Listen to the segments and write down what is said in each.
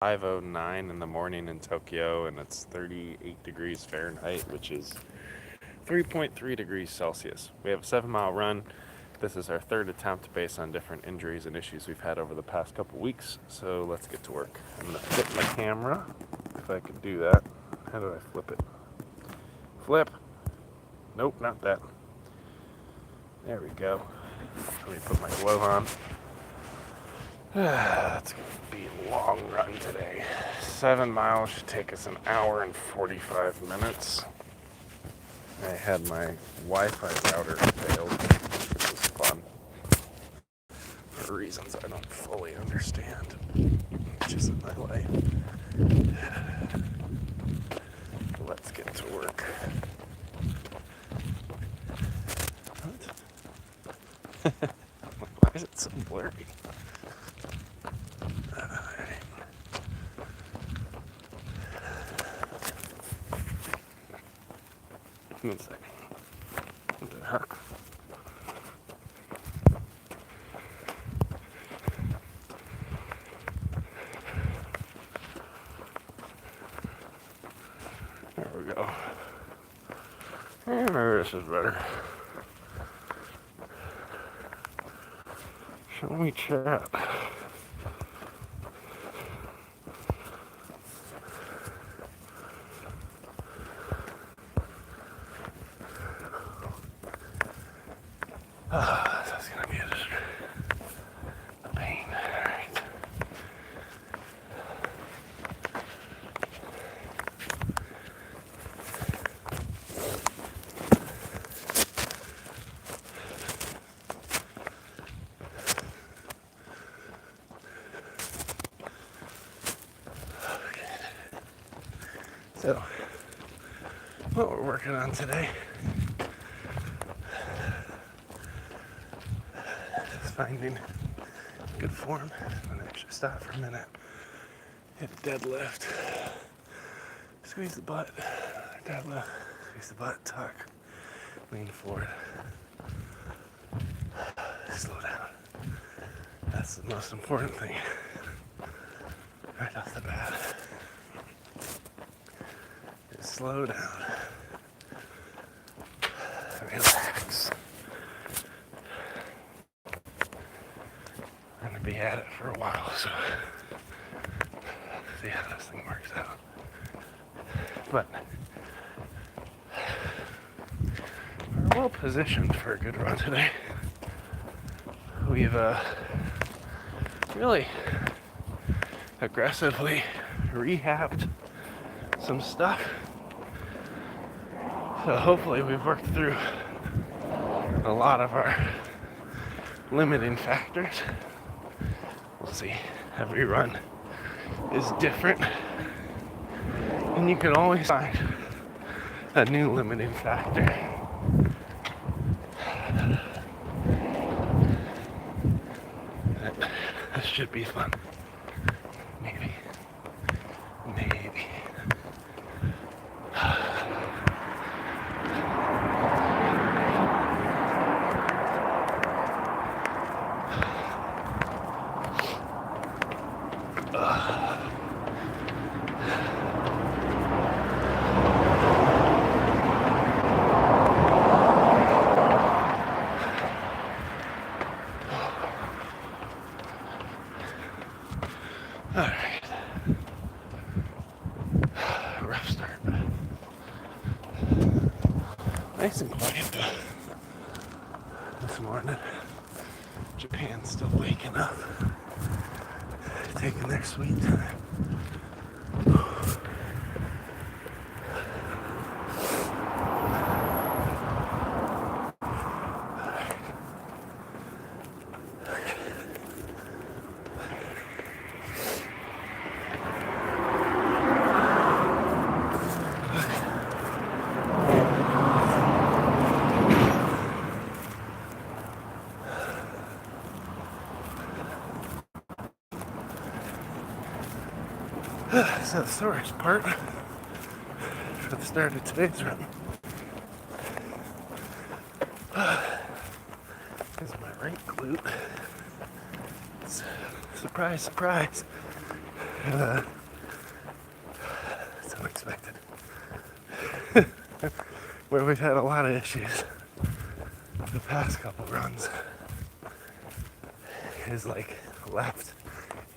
5:09 in the morning in Tokyo, and it's 38 degrees Fahrenheit, which is 3.3 degrees Celsius. We have a 7-mile run. This is our third attempt based on different injuries and issues we've had over the past couple weeks, so let's get to work. I'm going to flip my camera, if I can do that. How do I flip it? Flip. Nope, not that. There we go. Let me put my glove on. It's going to be a long run today. 7 miles should take us an hour and 45 minutes. I had my Wi-Fi router failed, which was fun for reasons I don't fully understand, which isn't my life. Let's get to work. What? Why is it so blurry? One second. What the heck? There we go. Maybe this is better. Show me chat. That's gonna be a pain. Alright. So, what we're working on today is finding good form. I'm gonna actually stop for a minute. Hit a deadlift. Squeeze the butt. Deadlift. Squeeze the butt. Tuck. Lean forward. Slow down. That's the most important thing. Right off the bat. Just slow down. Relax. I'm gonna be at it for a while, so see how this thing works out. But we're well positioned for a good run today. We've really aggressively rehabbed some stuff. So hopefully we've worked through a lot of our limiting factors. We'll see. Every run is different, and you can always find a new limiting factor. This should be fun. Maybe. Maybe. Alright. Rough start. Nice and quiet this morning. Japan's still waking up, taking their sweet time. So the sorest part for the start of today's run is my right glute. Surprise, surprise. It's unexpected. Where we've had a lot of issues the past couple runs is like left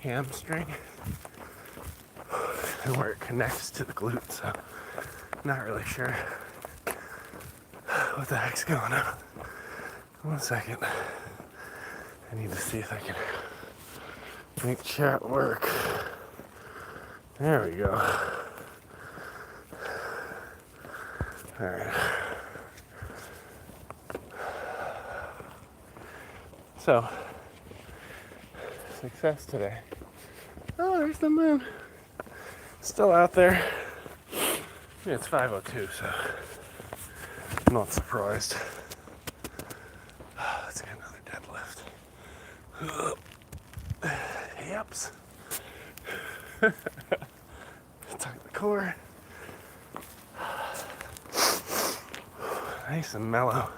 hamstring and where it connects to the glute, so not really sure what the heck's going on. 1 second. I need to see if I can make chat work. There we go. Alright. So, success today. Oh, there's the moon. Still out there. Yeah, it's 5:02, so I'm not surprised. Let's get another deadlift. Yaps. Tuck the core. Nice and mellow.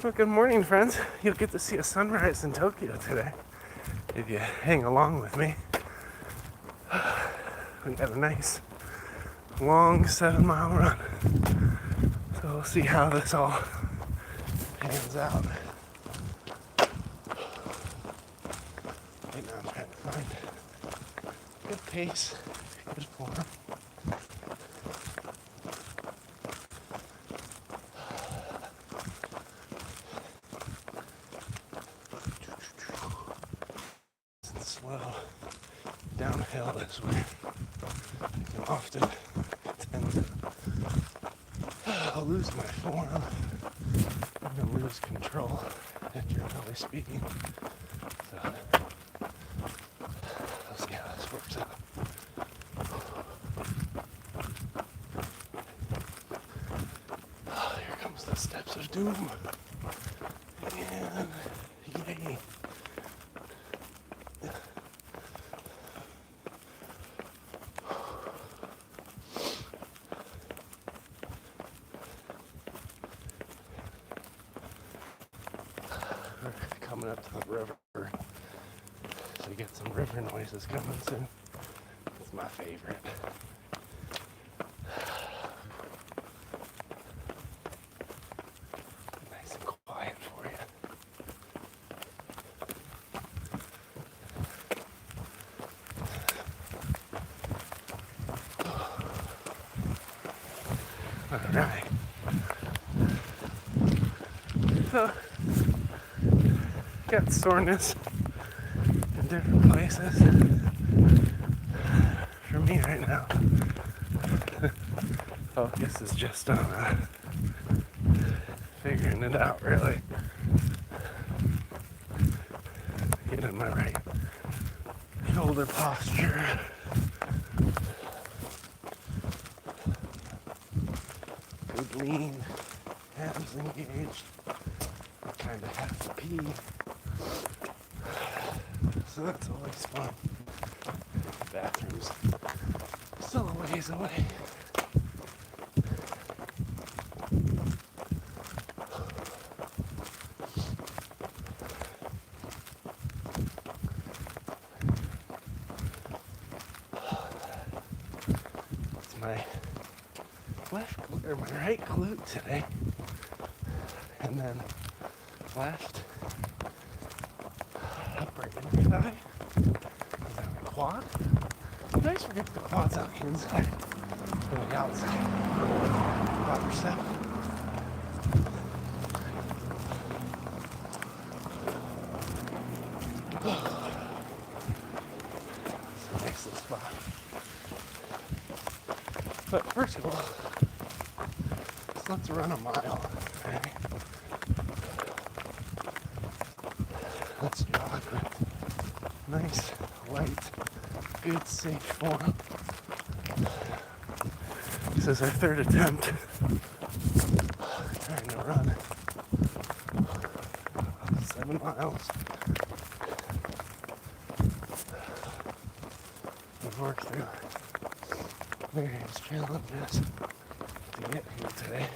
Well, good morning, friends. You'll get to see a sunrise in Tokyo today if you hang along with me. We got a nice long 7-mile run. So we'll see how this all pans out. Right now I'm trying to find good pace, good form. And slow downhill is where I can often tend to lose my form. I'm gonna lose control generally speaking. So we'll see how this works out. Oh, here comes the steps of doom. And yay. Coming up to the river, so you get some river noises coming soon. It's my favorite. Nice and quiet for you. All right. So, got soreness in different places. For me right now, focus is just on figuring it out, really. Getting my right shoulder posture. Good lean, hands engaged. I kind of have to pee. So that's always fun. Bathrooms still a ways away. It's my my right glute today, and then left upright inner thigh, and then the quad. I always forget the quad's on the inside and the outside. Quadricep. It's a nice little spot. But first of all, let's run a mile. Okay? Let's jog with nice, light, good, safe form. This is our third attempt trying to run 7 miles. We've worked through various challenges to get here today.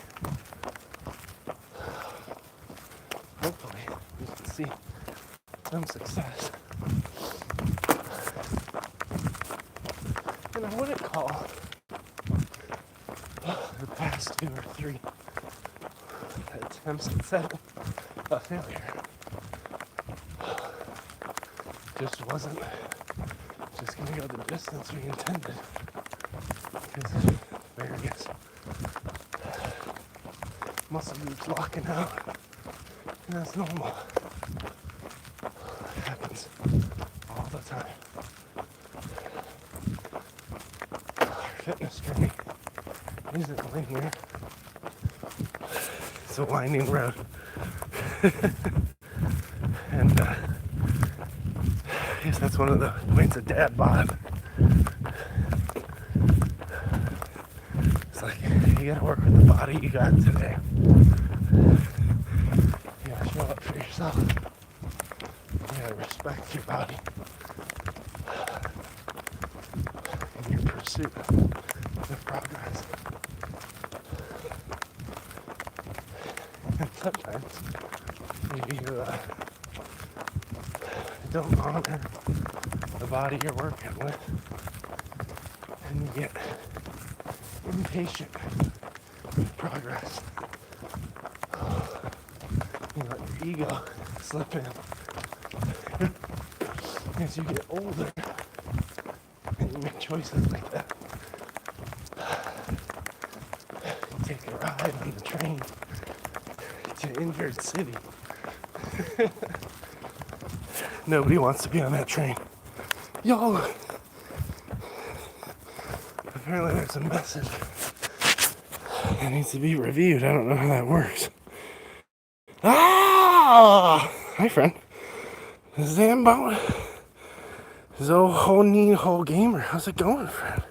Hopefully we can see some success. And I wouldn't call the past 2 or 3 attempts at 7 a failure. Just wasn't just gonna go the distance we intended. Because various muscle groups locking out. And that's normal. It happens all the time. Our fitness journey isn't linear. It's a winding road. And I guess that's one of the points of dad bod. It's like, you gotta work with the body you got today. You gotta show up for yourself. You gotta respect your body in your pursuit of progress. And sometimes maybe you don't honor the body you're working with, and you get impatient with progress. You let your ego slip in. As you get older and you make choices like that, you take a ride on the train to Injured City. Nobody wants to be on that train. Yo! Apparently there's a message that needs to be reviewed. I don't know how that works. Ah! Hi, friend. Zambo. Zohoni Ho Gamer. How's it going, friend?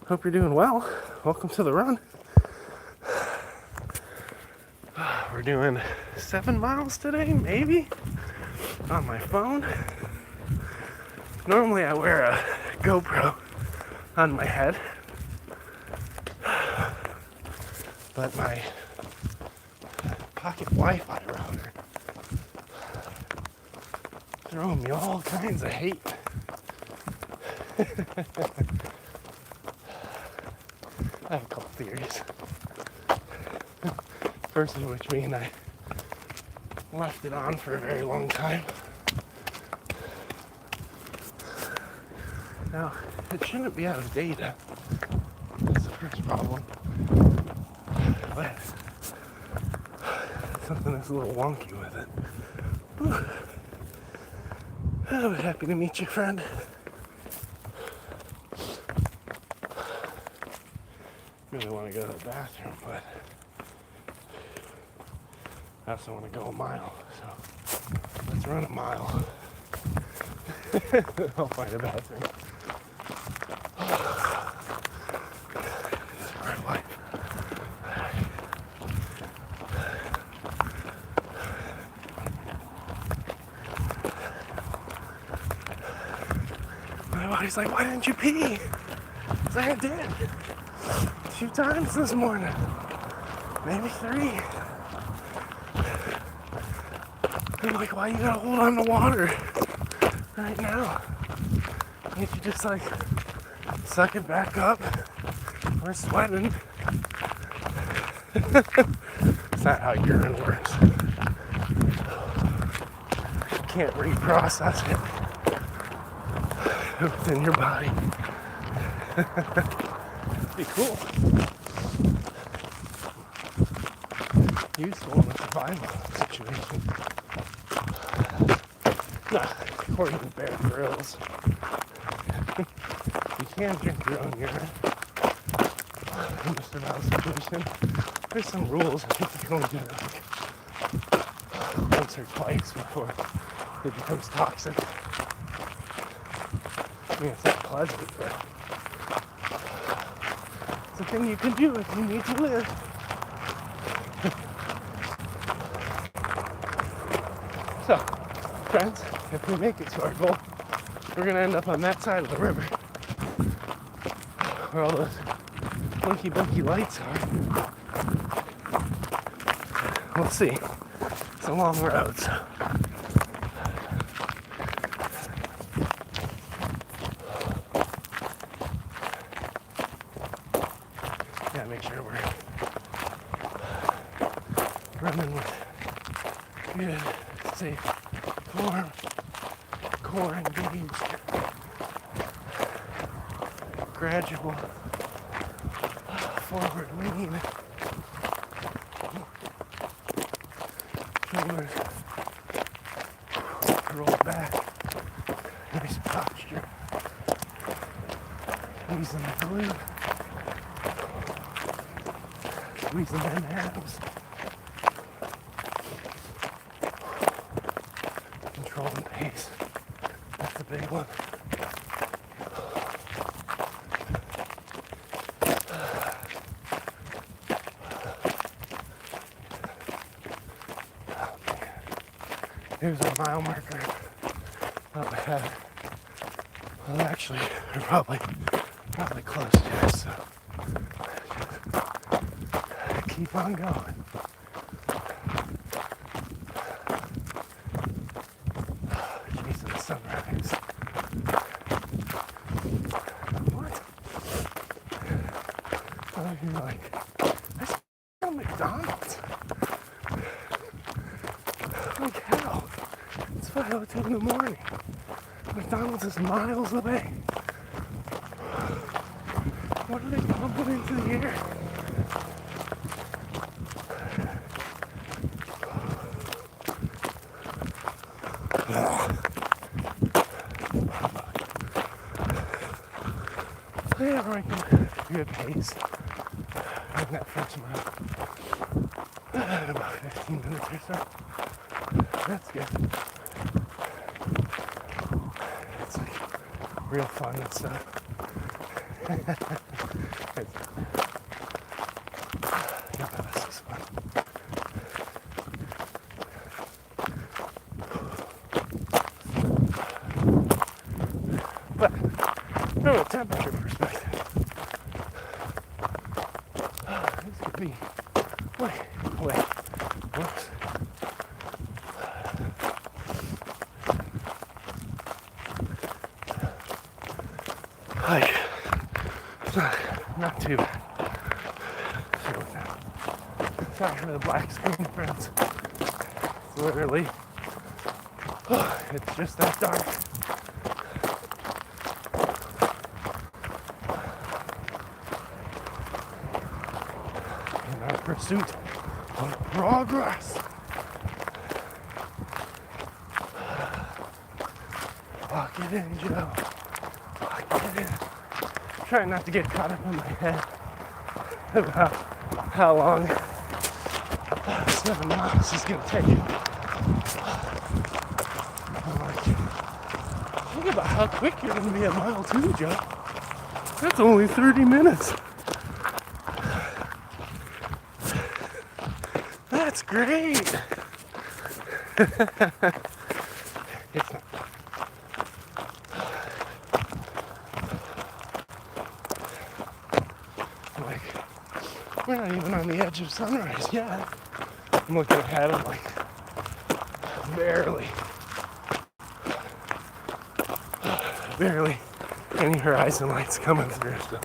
Hope you're doing well. Welcome to the run. We're doing 7 miles today, maybe, on my phone. Normally I wear a GoPro on my head, but my pocket Wi-Fi router throwing me all kinds of hate. I have a couple theories. First of which being I left it on for a very long time. Now, it shouldn't be out of data. That's the first problem. But something that's a little wonky with it. Whew. I'm happy to meet you, friend. Really want to go to the bathroom, but I also want to go a mile, so let's run a mile. I'll find a bathroom. This is hard life. My body's like, why didn't you pee? So I did. 2 times this morning. Maybe 3. I'm like, why you gotta hold on to water right now? Can't you just like suck it back up? We're sweating. It's not how urine works. You can't reprocess it within your body. Be cool. Useful in a survival situation. Nah, according to Bear Grylls. You can drink your own urine in a survival situation. There's some rules. I think you can only do it like once or twice before it becomes toxic. I mean, it's not pleasant, but it's a thing you can do if you need to live. So, friends, if we make it to our goal, we're gonna end up on that side of the river where all those blinky blinky lights are. We'll see. It's a long road, so. gotta make sure we're running with good, safe, warm, core engaged, gradual forward lean, shoulders roll back, nice posture, squeezing the glute, squeezing them abs, controlling pace, that's the big one. Here's a mile marker. Oh, I have. Well, actually, we're probably close to it, so keep on going. Chasing the sunrise. What? Oh, you're like, I smell McDonald's. Holy cow. It's 5:02 in the morning. McDonald's is miles away. What are they pumping into the air? Yeah, we're making good pace. On that first mile. In about 15 minutes or so. That's good. It's like real fun and stuff. No, this is fun. But from a temperature perspective, this could be way worse. Like, it's not too bad. Sorry for the black screen, friends. It's literally, it's just that dark. In our pursuit of progress. Lock it in, Joe. Lock it in. Trying not to get caught up in my head about how long 7 miles is going to take. I'm like, think about how quick you're going to be at mile 2, Joe. That's only 30 minutes. That's great. It's not. Like, we're not even on the edge of sunrise yet. I'm looking ahead, I'm like, barely any horizon lights coming through. So.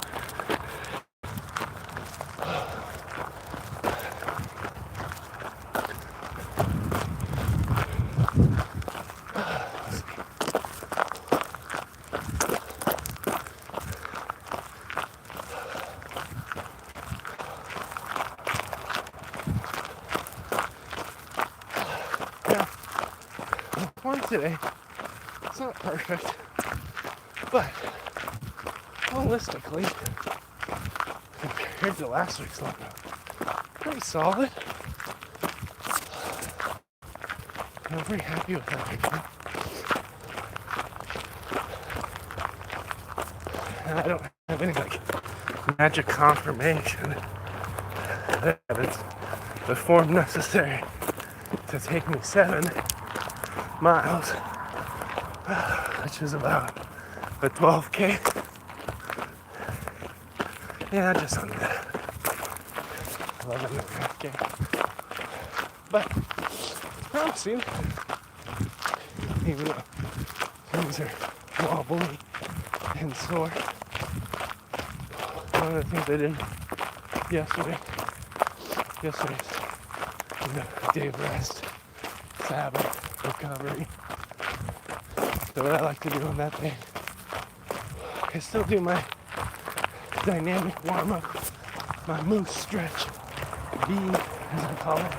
One today, it's not perfect, but holistically, compared to last week's one, pretty solid. I'm pretty happy with that picture. And I don't have any like magic confirmation that it's the form necessary to take me 7 miles, which is about a 12K. Yeah, just under that. 11.5K. But it's promising, even though things are wobbly and sore. One of the things I did Yesterday's a day of rest, Sabbath, recovery. So what I like to do on that day, I still do my dynamic warm-up, my moose stretch, D, as I call it.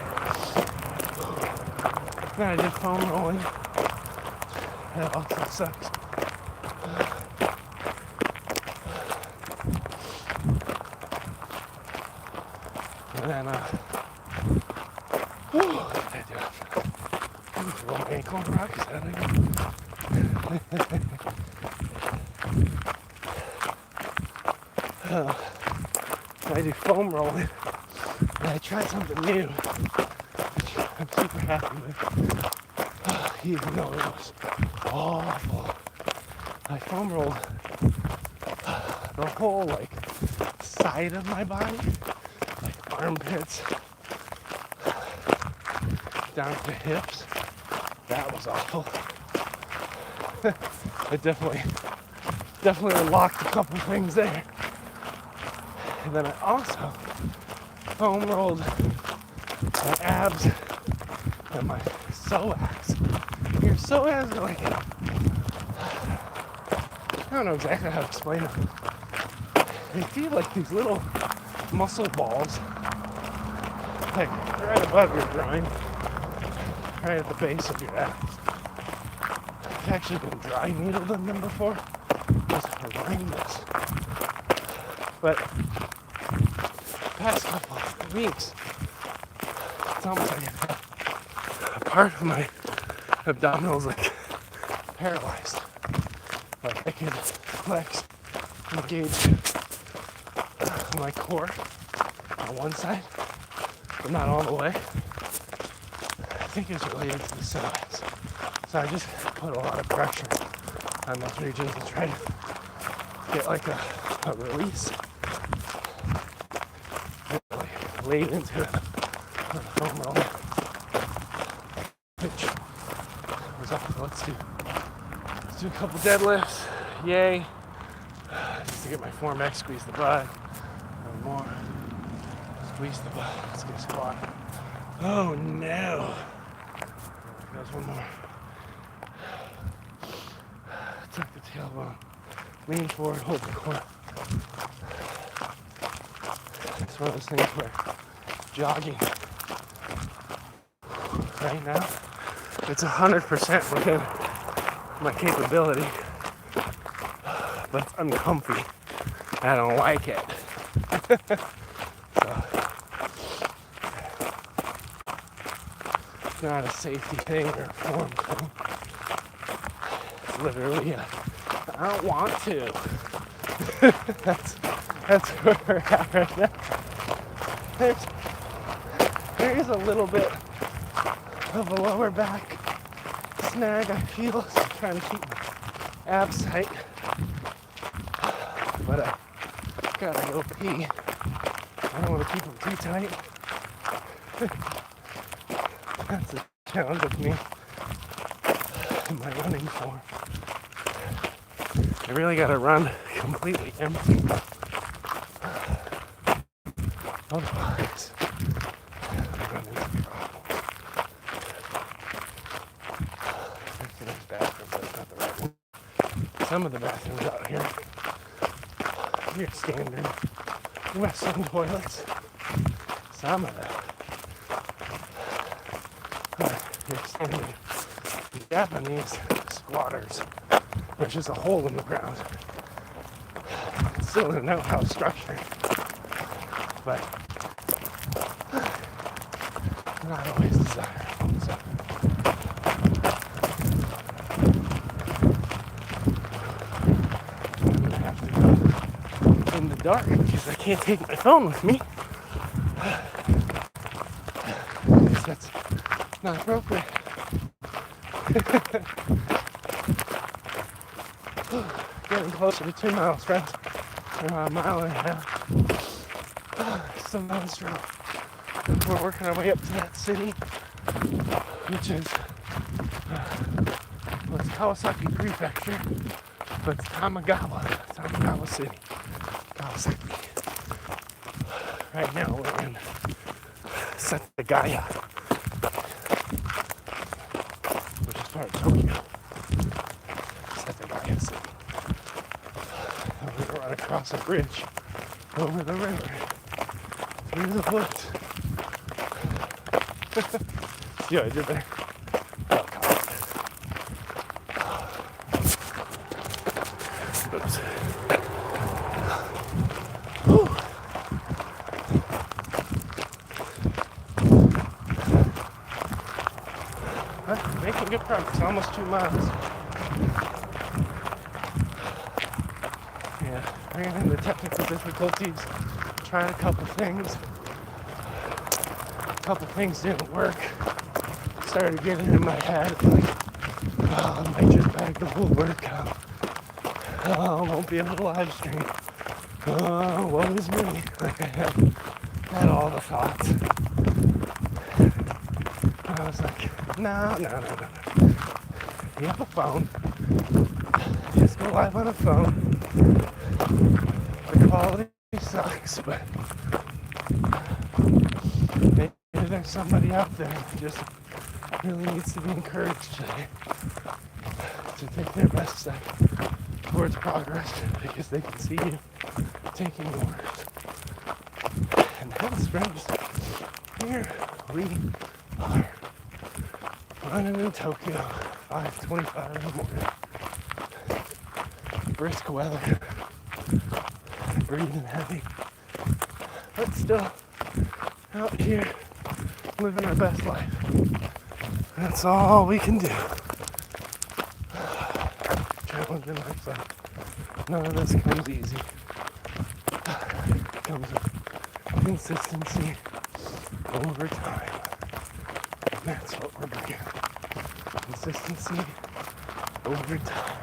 Then I did foam rolling. That also sucks. And then, what did I do? Roll my ankle on the rock, is that again? I do foam rolling, and I tried something new, which I'm super happy with, even though it was awful. I foam rolled the whole, like, side of my body, like armpits, down to the hips. That was awful. It definitely unlocked a couple things there. And then I also foam rolled my abs and my psoas. Your psoas are like, I don't know exactly how to explain them. They feel like these little muscle balls, like right above your groin, right at the base of your abs. I've actually been dry needled in them before. It's horrendous. But past couple of weeks, it's almost like a part of my abdominals like paralyzed. Like I could flex, engage my core on one side, but not all the way. I think it's related to the psoas. So I just put a lot of pressure on those regions to try to get like a release. Really laid into the foam roll. Which was awful. Let's do a couple deadlifts. Yay. Just to get my form X, squeeze the butt. One more. Squeeze the butt. Let's get a squat. Oh no. There's one more. Tuck the tailbone. Lean forward, hold the core. It's one of those things where jogging right now, it's 100% within my capability, but it's uncomfy. I don't like it. So, it's not a safety thing or a form thing. It's literally I don't want to. That's where we're at right now. There's a little bit of a lower back snag I feel, so I'm trying to keep my abs tight. But I gotta go pee. I don't want to keep them too tight. That's a challenge with me in my running form. I really gotta run completely empty. Otherwise, I run into trouble. There's bathrooms, that's not the right one. Some of the bathrooms out here, your standard Western toilets. Some of them your standard Japanese squatters, which is a hole in the ground. It's still an outhouse structure, but not always desirable. So. I'm gonna have to go in the dark because I can't take my phone with me. Because that's not appropriate. Getting closer to 2 miles, friends. We're about a mile and a half. Still not strong. We're working our way up to that city, which is it's Kawasaki Prefecture, but it's Tamagawa City. Kawasaki. Right now we're in Setagaya, which is part of Tokyo. Setagaya City. And we're gonna run across a bridge over the river through the woods. See what I did there? Oh, God. Oops. Whew. Making good progress, almost 2 miles. Yeah, ran into technical difficulties, trying a couple things. A couple things didn't work. Started getting in my head, like, oh, I might just bag the whole workout. Oh, I won't be able to live stream. Oh, woe is me. Like, I had all the thoughts. And I was like, no. You have a phone. Just go live on a phone. The quality sucks, but maybe there's somebody out there who just really needs to be encouraged to take their best step towards progress because they can see you taking yours. And hence, friends, here we are running in Tokyo, 5:25 in the morning. Brisk weather, breathing heavy, but still out here living our best life. That's all we can do. Challenging ourselves. None of this comes easy. It comes with consistency over time. And that's what we're bringing. Consistency over time.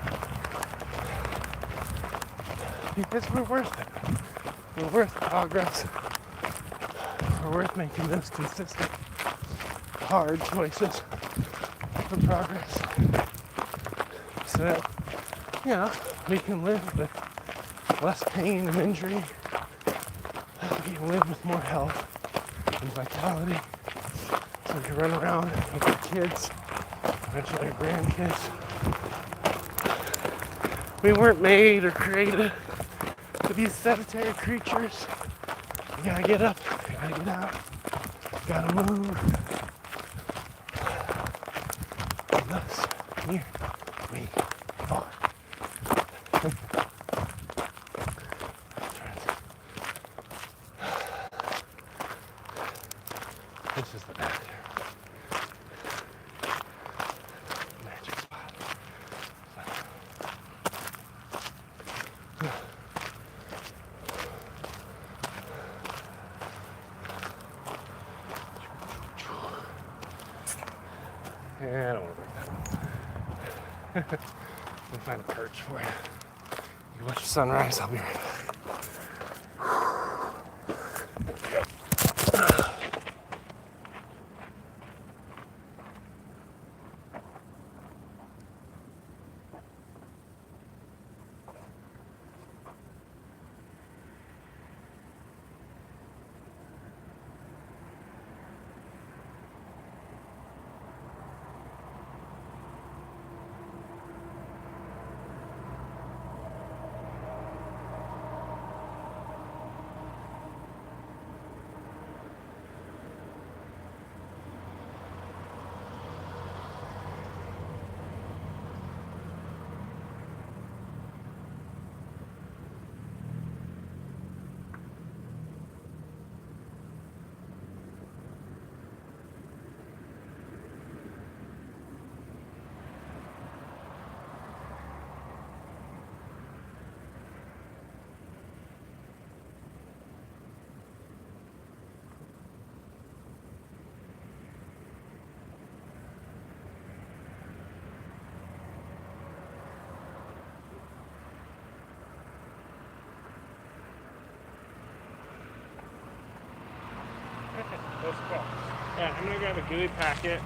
Because we're worth it. We're worth progress. We're worth making those consistent, hard choices for progress. So that, you know, we can live with less pain and injury. We can live with more health and vitality. So we can run around with our kids, eventually our grandkids. We weren't made or created to be sedentary creatures. You gotta get up, you gotta get out, you gotta move. And thus, here we are. This is the bathroom. Magic spot. Yeah, I don't want to break that. We'll find a perch for you. You watch the sunrise, I'll be right back. Let's go. Yeah, I'm gonna grab a gooey packet.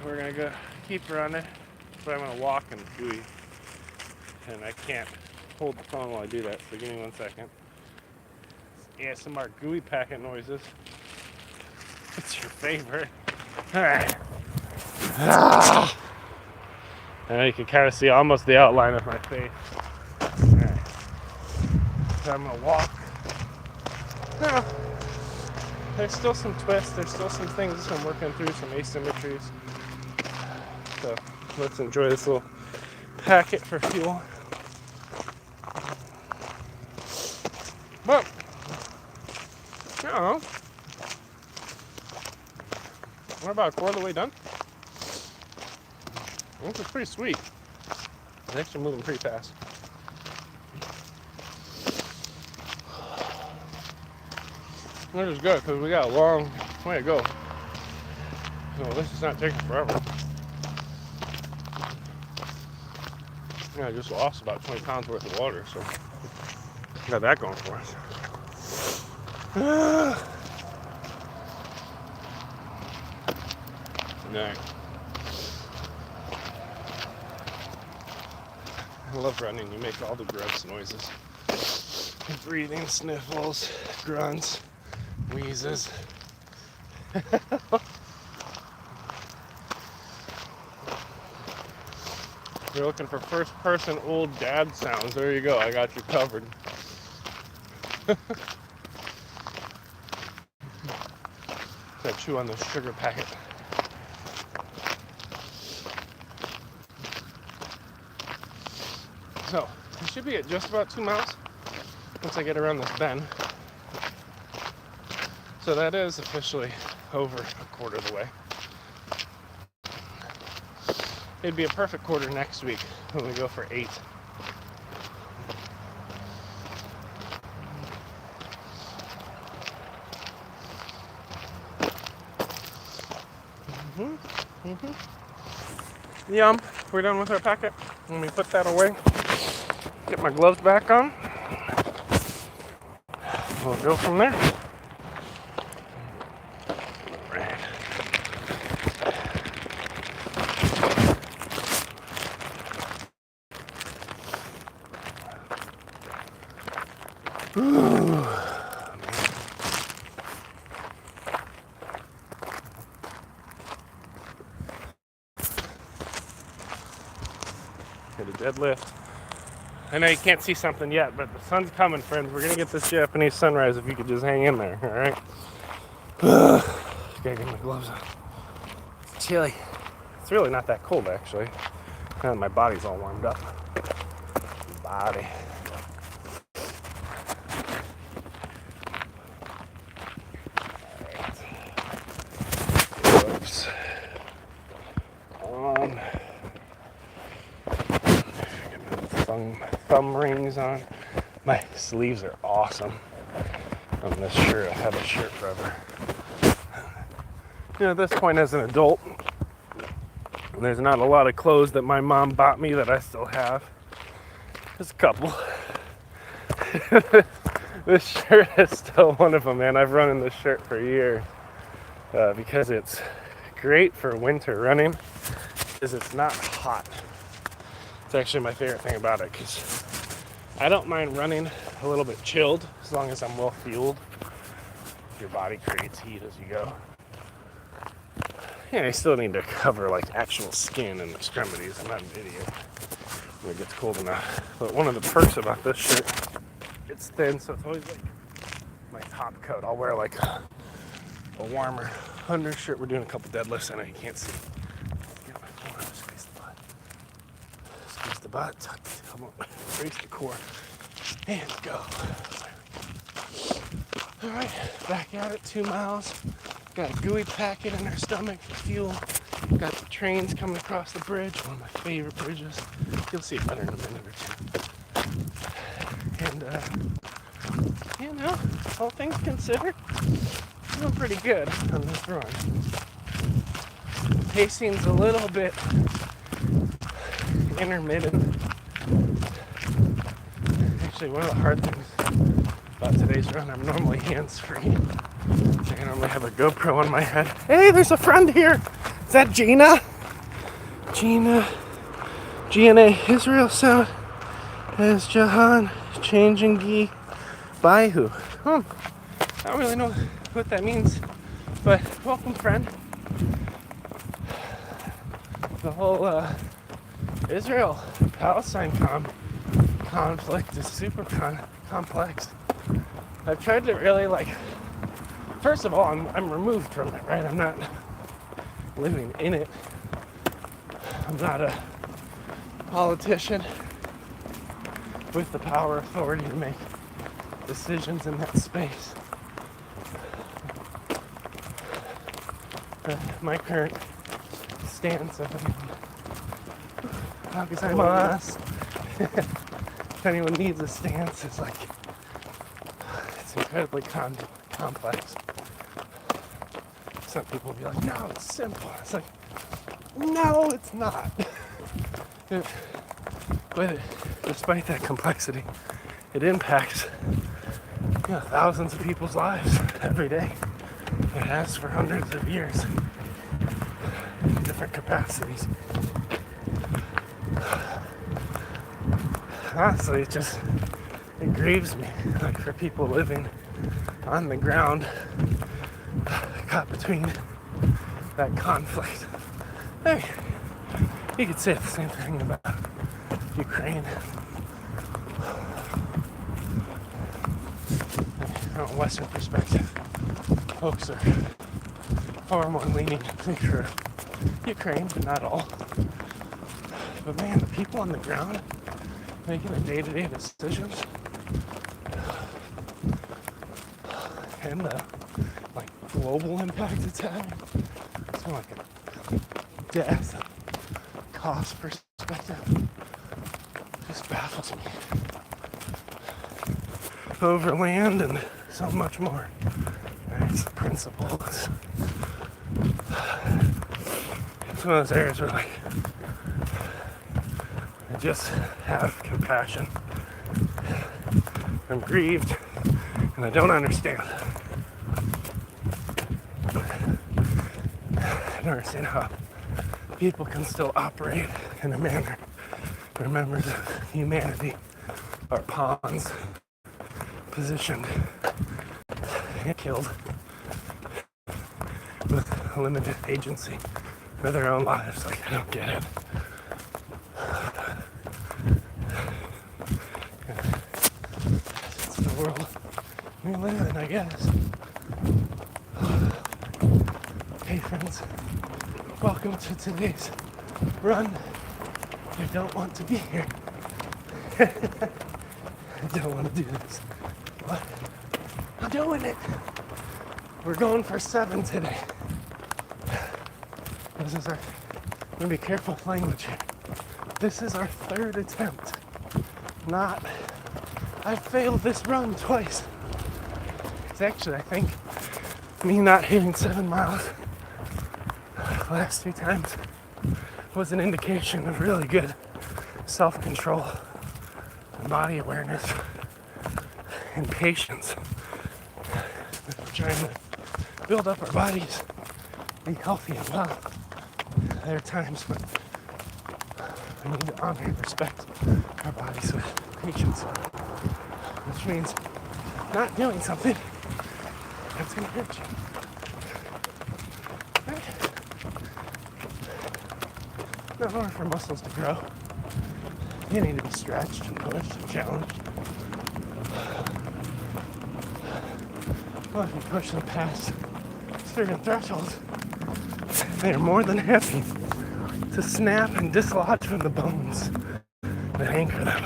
We're gonna go keep running, but I'm gonna walk in gooey, and I can't hold the phone while I do that. So give me 1 second. ASMR gooey packet noises. It's your favorite. Alright. Now you can kind of see almost the outline of my face. Alright. So I'm gonna walk. Now, there's still some twists, there's still some things I'm working through, some asymmetries. So let's enjoy this little packet for fuel. But, I don't know. We're about a quarter of the way done. This is pretty sweet. It's actually moving pretty fast. This is good because we got a long way to go. So this is not taking forever. Yeah, I just lost about 20 pounds worth of water, so got that going for us. Nice. I love running. You make all the gross noises. Breathing, sniffles, grunts, wheezes. If you're looking for first-person old dad sounds, there you go. I got you covered. Gotta chew on this sugar packet. So, I should be at just about 2 miles once I get around this bend. So that is officially over a quarter of the way. It'd be a perfect quarter next week when we go for 8. Yum. We're done with our packet. Let me put that away. Get my gloves back on. We'll go from there. Right. Get a deadlift. I know you can't see something yet, but the sun's coming, friends. We're gonna get this Japanese sunrise if you could just hang in there, all right? Gotta get my gloves on. It's chilly. It's really not that cold, actually. And my body's all warmed up. Body. Gloves on. Thumb rings on. My sleeves are awesome on this shirt. I've had this shirt forever. You know, at this point as an adult, there's not a lot of clothes that my mom bought me that I still have. There's a couple. This shirt is still one of them, man. I've run in this shirt for years because it's great for winter running because it's not hot. It's actually my favorite thing about it because I don't mind running a little bit chilled as long as I'm well fueled. Your body creates heat as you go. Yeah, I still need to cover like actual skin and extremities. I'm not an idiot when it gets cold enough. But one of the perks about this shirt, it's thin, so it's always like my top coat. I'll wear like a warmer undershirt. We're doing a couple deadlifts. I know you can't see. Squeeze the butt, tuck the elbow, brace the core, and go. All right, back out at 2 miles. Got a gooey packet in our stomach for fuel. Got the trains coming across the bridge, one of my favorite bridges. You'll see it better in a minute or two. And, you know, all things considered, doing pretty good on this run. Pacing's a little bit intermittent. Actually, one of the hard things about today's run, I'm normally hands-free. I normally have a GoPro on my head. Hey, there's a friend here. Is that Gina? Gina. GNA Israel sound. As Jahan changing gi. Baihu. I don't really know what that means, but welcome, friend. The whole Israel-Palestine conflict is super complex. I've tried to really first of all, I'm removed from it, right? I'm not living in it. I'm not a politician with the power authority to make decisions in that space. My current stance of if anyone needs a stance, it's it's incredibly complex. Some people will be like, no, it's simple. It's like, no, it's not. But despite that complexity, it impacts thousands of people's lives every day. It has for hundreds of years in different capacities. Honestly, it grieves me, for people living on the ground caught between that conflict. Hey, you could say the same thing about Ukraine. From a Western perspective, folks are far more lenient for Ukraine, but not all. But man, the people on the ground making the day-to-day decisions and the global impact it's having, it's from a death cost perspective, just baffles me. Over land and so much more. It's the principles. It's one of those areas where I just have compassion. I'm grieved and I don't understand. I don't understand how people can still operate in a manner where members of humanity are pawns positioned and killed with limited agency for their own lives. I don't get it. It's the world we live in, I guess. Hey friends, welcome to today's run. I don't want to be here. I don't want to do this. But I'm doing it. We're going for 7 today. I'm gonna be careful with language here. This is our 3rd attempt. I've failed this run twice. It's actually, I think, me not hitting 7 miles the last 2 times was an indication of really good self-control and body awareness and patience. We're trying to build up our bodies, be healthy and well. There are times when we need to honor and respect our bodies with patience, which means not doing something that's going to hurt you. Right? Now, in order for muscles to grow, you need to be stretched and pushed and challenged. Well, if you push them past certain thresholds, they are more than happy to snap and dislodge from the bones that anchor them.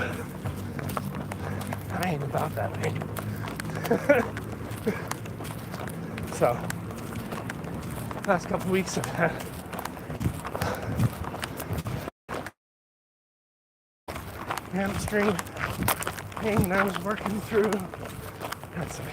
I ain't about that, man. So, last couple weeks I've had hamstring pain I was working through. Had some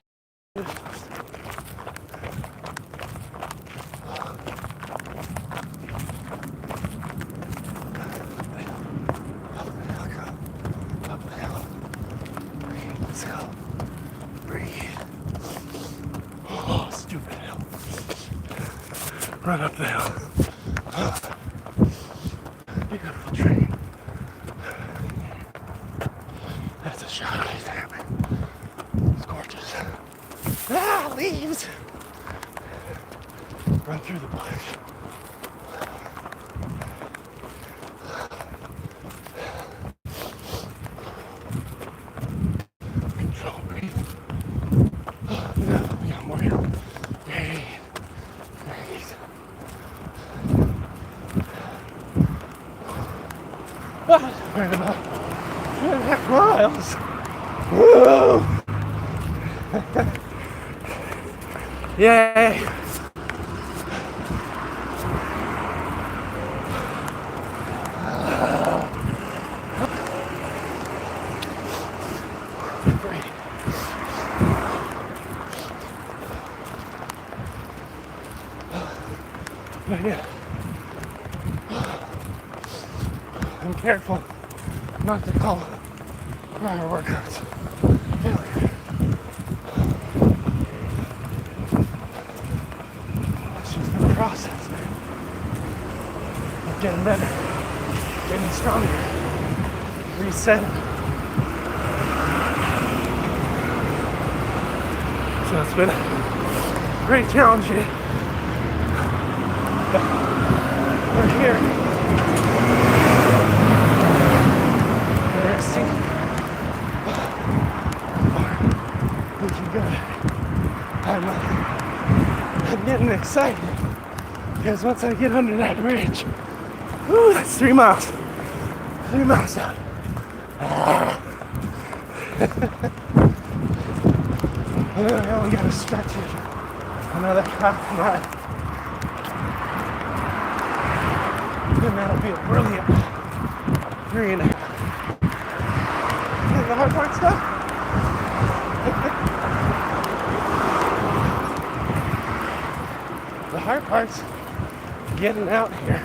run up the hill. Beautiful train. That's a shot right there, man. It's gorgeous. Ah! the leaves. Run through the bush. Control breathe. No, we got more here. Hey. Nice. Right about 2.5 miles. Woo! Yay! Yeah. I'm careful not to call runner workouts failure. It's just the process of getting better, getting stronger, resetting. So it's been very challenging. We're here. We're resting. We can go. I'm getting excited because once I get under that bridge, whoo, that's 3 miles. 3 miles down. And then I only got to stretch it another half mile. And that'll be a brilliant 3.5. And the hard part's done. The hard part's getting out here.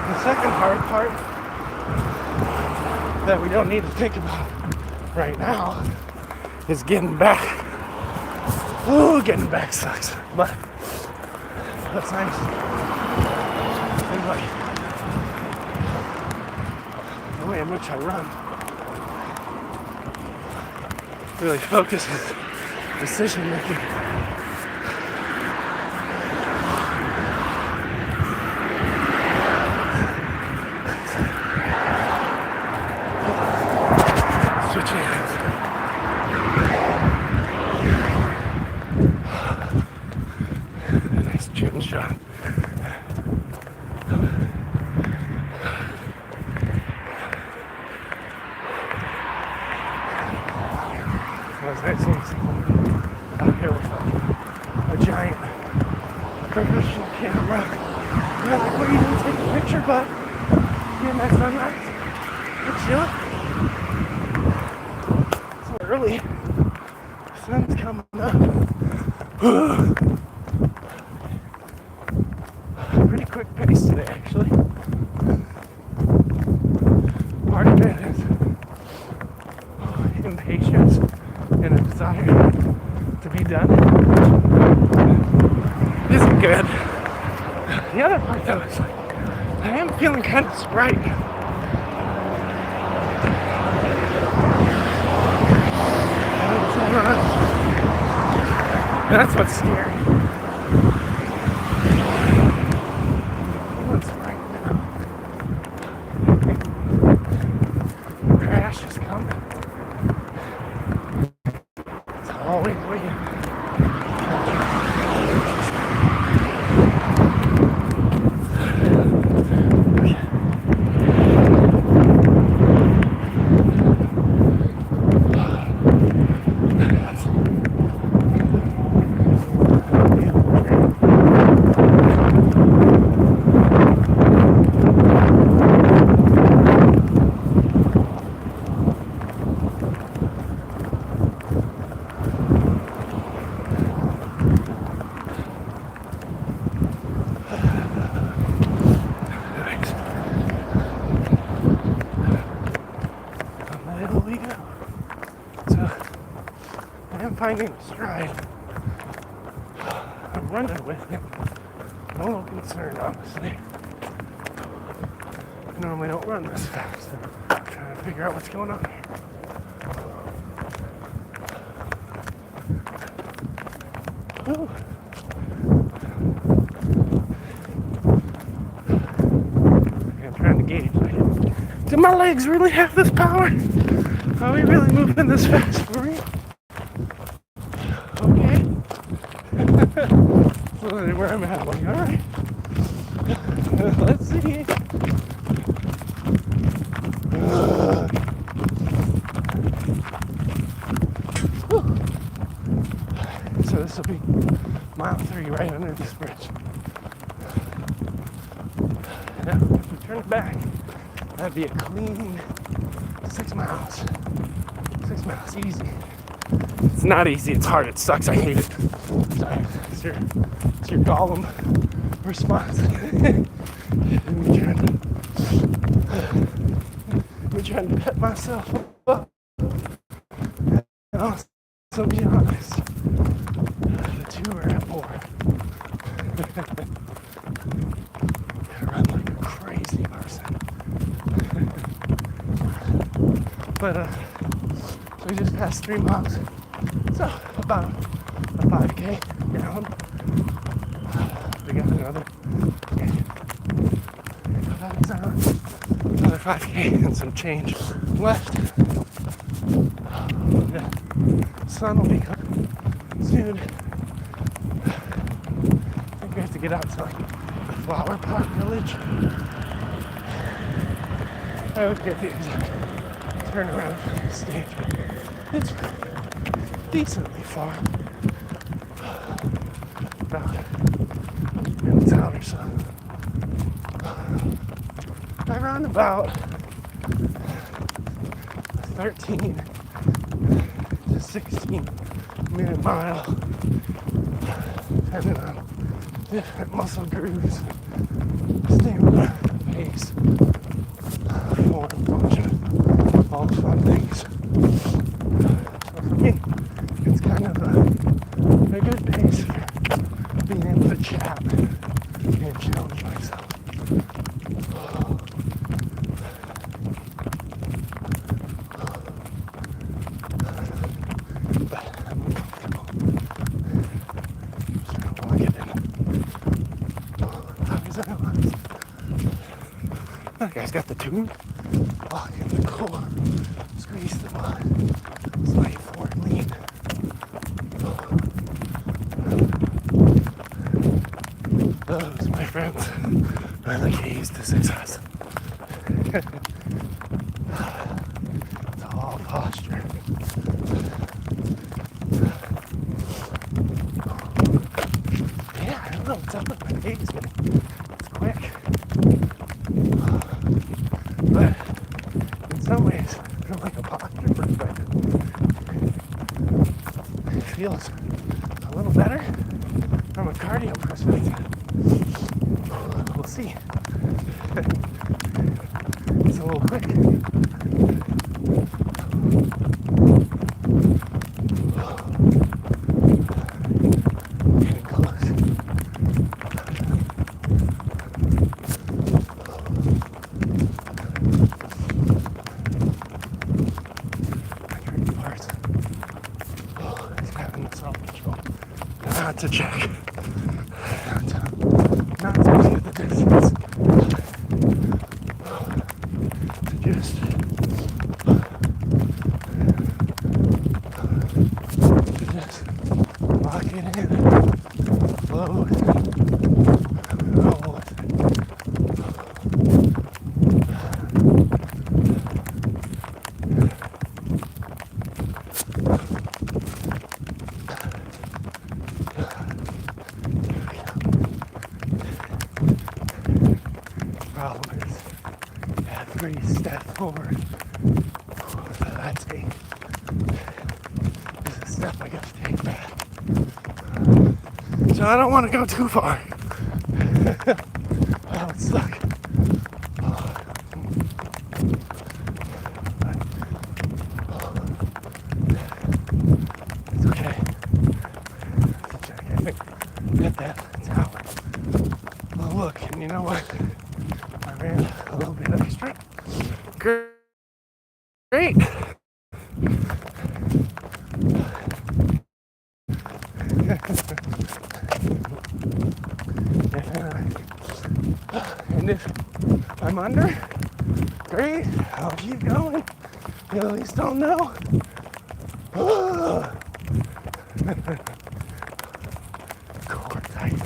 The second hard part that we don't need to think about right now is getting back. Ooh, getting back sucks, but that's nice. Like the way in which I run really focuses decision making. Switching hands. A nice chin shot. I've seen someone out here with a giant professional camera. They're like, what are you doing? Take a picture, bud. Getting that sunrise. We're chilling. It's early. The sun's coming up. Pretty quick pace today, actually. Part of it is impatience and a desire to be done. This is good. The other part though is like, I am feeling kind of sprite. That's what's scary. Feeling sprite now. Crash is coming. Always waiting. Finding a stride. I'm running with him. No concern, honestly. I normally don't run this fast. I'm trying to figure out what's going on here. Whew. I'm trying to gauge, like, do my legs really have this power? Are we really moving this fast for real? Okay. That's literally where I'm at. Like, alright. Let's see. So this will be mile 3 right under this bridge. Now, if we turn it back, that'd be a clean 6 miles. 6 miles, easy. It's not easy, it's hard, it sucks, I hate it. Sorry, it's your Gollum response. I'm trying to pet myself up. I'll also be honest, the 2 are at 4. I run like a crazy person. But so we just passed 3 miles. So about a 5K down. We got another 5K and some change left. The sun will be coming soon. I think we have to get out to like the flower pot village. I would get the exact turnaround stage. It's decently far. About minutes out or so. I run about 13 to 16 minute mile, depending on different muscle grooves, stamina, pace, form, function, all the fun things. So for me, it's kind of a good pace for being able to chat and challenge myself. But I'm uncomfortable. Just gonna walk it in. That guy's got the tune. Walk in the core. Squeeze the mud. Slide forward, lean. Those, my friends, are the keys to success. It's all posture. Yeah, I don't know what's up with my pace, but it's quick. But in some ways, from like a posture perspective, it feels a little better from a cardio perspective. We'll see. It's a little quick. Getting close. Tricky parts. It's having the self-control. Not to check. Not to look at the distance. To just lock it in. Flow with it. Roll with it. Problem is, every step forward that I take is a step I got to take back. So I don't want to go too far. I would suck. It's okay. Check. I think get that tower. Oh look, and you know what? I ran a little bit extra. Great. And if I'm under, great, I'll keep going. You at least don't know. Core tight.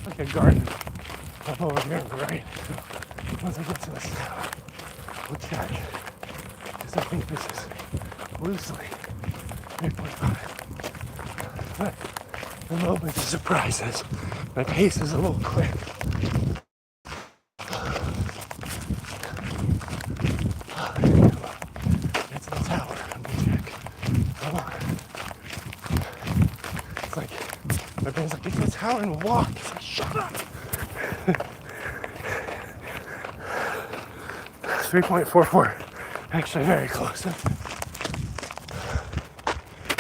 Like a garden up over here on the right. Once I get to this tower, we'll check. Because I think this is loosely 3.5. But I'm open to surprises. My pace is a little quick. Get to the tower. Let me check. Come on. It's like, my brain's like, get to the tower and walk. It's like, shut up. 3.44. Actually, very close.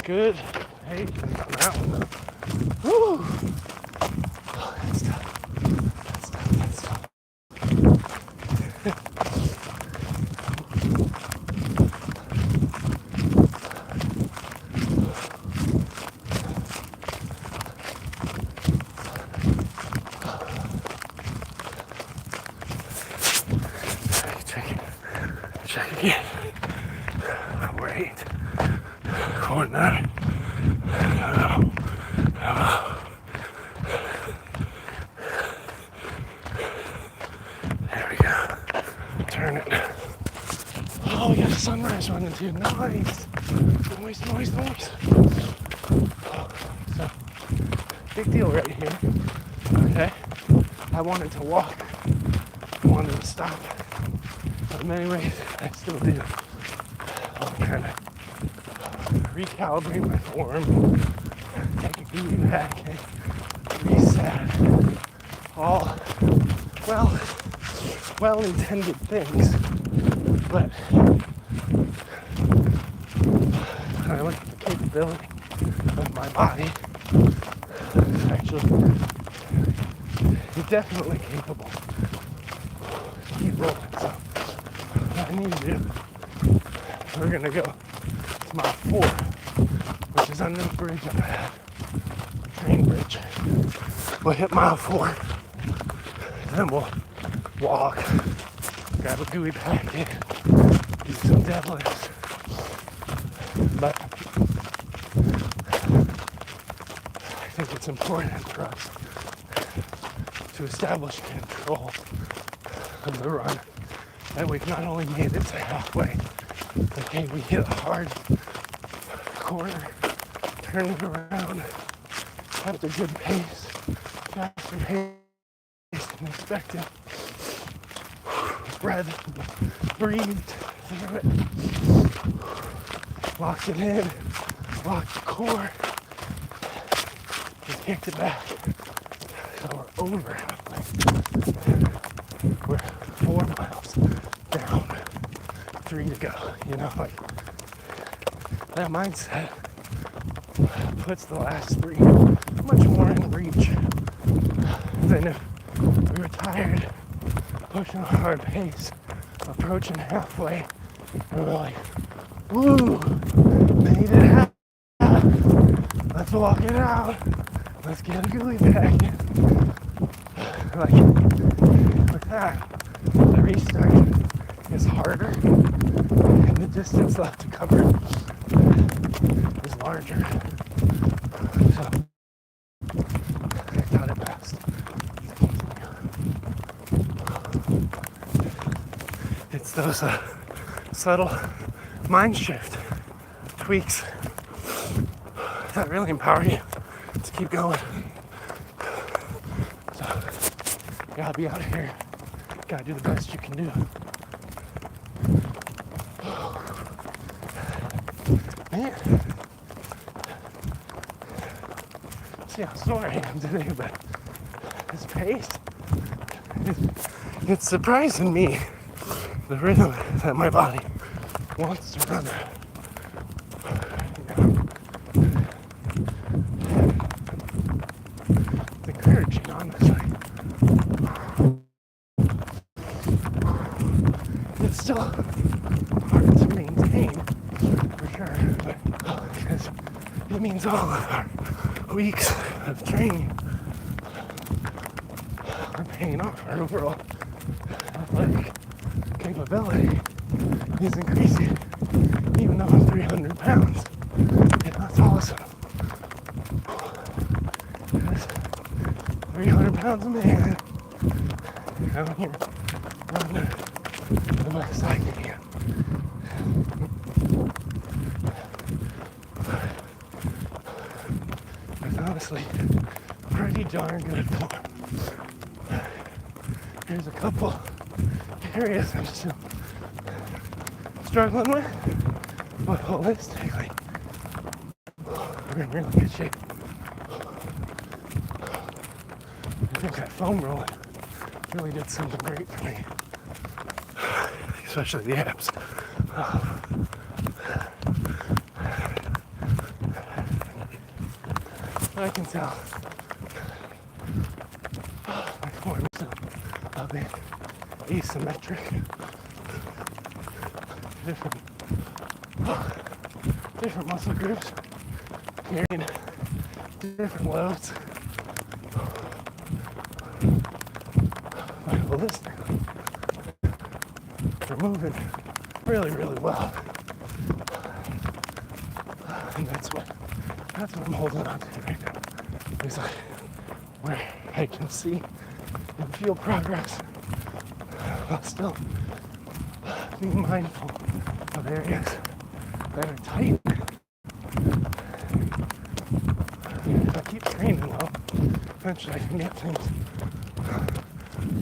Good. Hey, on that one. Woo! Oh, that's tough. That's tough. That's tough. Check again. 4.8. 4.9. There we go. Turn it. Oh, we got a sunrise running too. Nice. Noise. So, big deal right here. Okay. I wanted to walk. I wanted to stop. But in many ways, I still do. I'm trying to recalibrate my form, take a beat back, and reset. All well-intended things, but when I look at the capability of my body, it's actually, it's definitely capable. Keep rolling. So what I need to do, we're gonna go to mile 4, which is under the bridge up ahead, train bridge. We'll hit mile 4, then we'll walk, grab a gooey packet, do some deadlifts. But I think it's important for us to establish control of the run. That we've not only made it to halfway, but hey, we hit a hard corner, turn it around, kept a good pace, faster pace than expected. Breathed through it, locked it in, locked the core, just kicked it back. So we're over halfway. We're 4 miles down, 3 to go. You know, like that mindset puts the last 3 much more in reach than if we were tired, pushing a hard pace, approaching halfway, and we're like, woo, made it happen. Let's walk it out. Let's get a gooey back in. Like, with that, the restart is harder, and the distance left to cover is larger. So, I thought it best. It's those subtle mind shift tweaks that really empower you to keep going. So, you gotta be out here. Gotta do the best you can do. Man. See how sore I am today, but this pace, it's surprising me the rhythm that my body wants to run at. It's encouraging, honestly. sure, but because it means all of our weeks of training are paying off. Our overall athletic capability is increasing, even though I'm 300 pounds. And that's awesome. That's 300 pounds a man out here running the best I can. It's honestly pretty darn good form. There's a couple areas I'm still struggling with, but holistically, we're in really good shape. I think that foam rolling really did something great for me, especially the abs. I can tell my form is a bit asymmetric. Different muscle groups carrying different loads. But holistically, we're moving really, really well. And that's what I'm holding on to right now. Is like where I can see and feel progress while still being mindful of areas that are tight. If I keep training well, eventually I can get things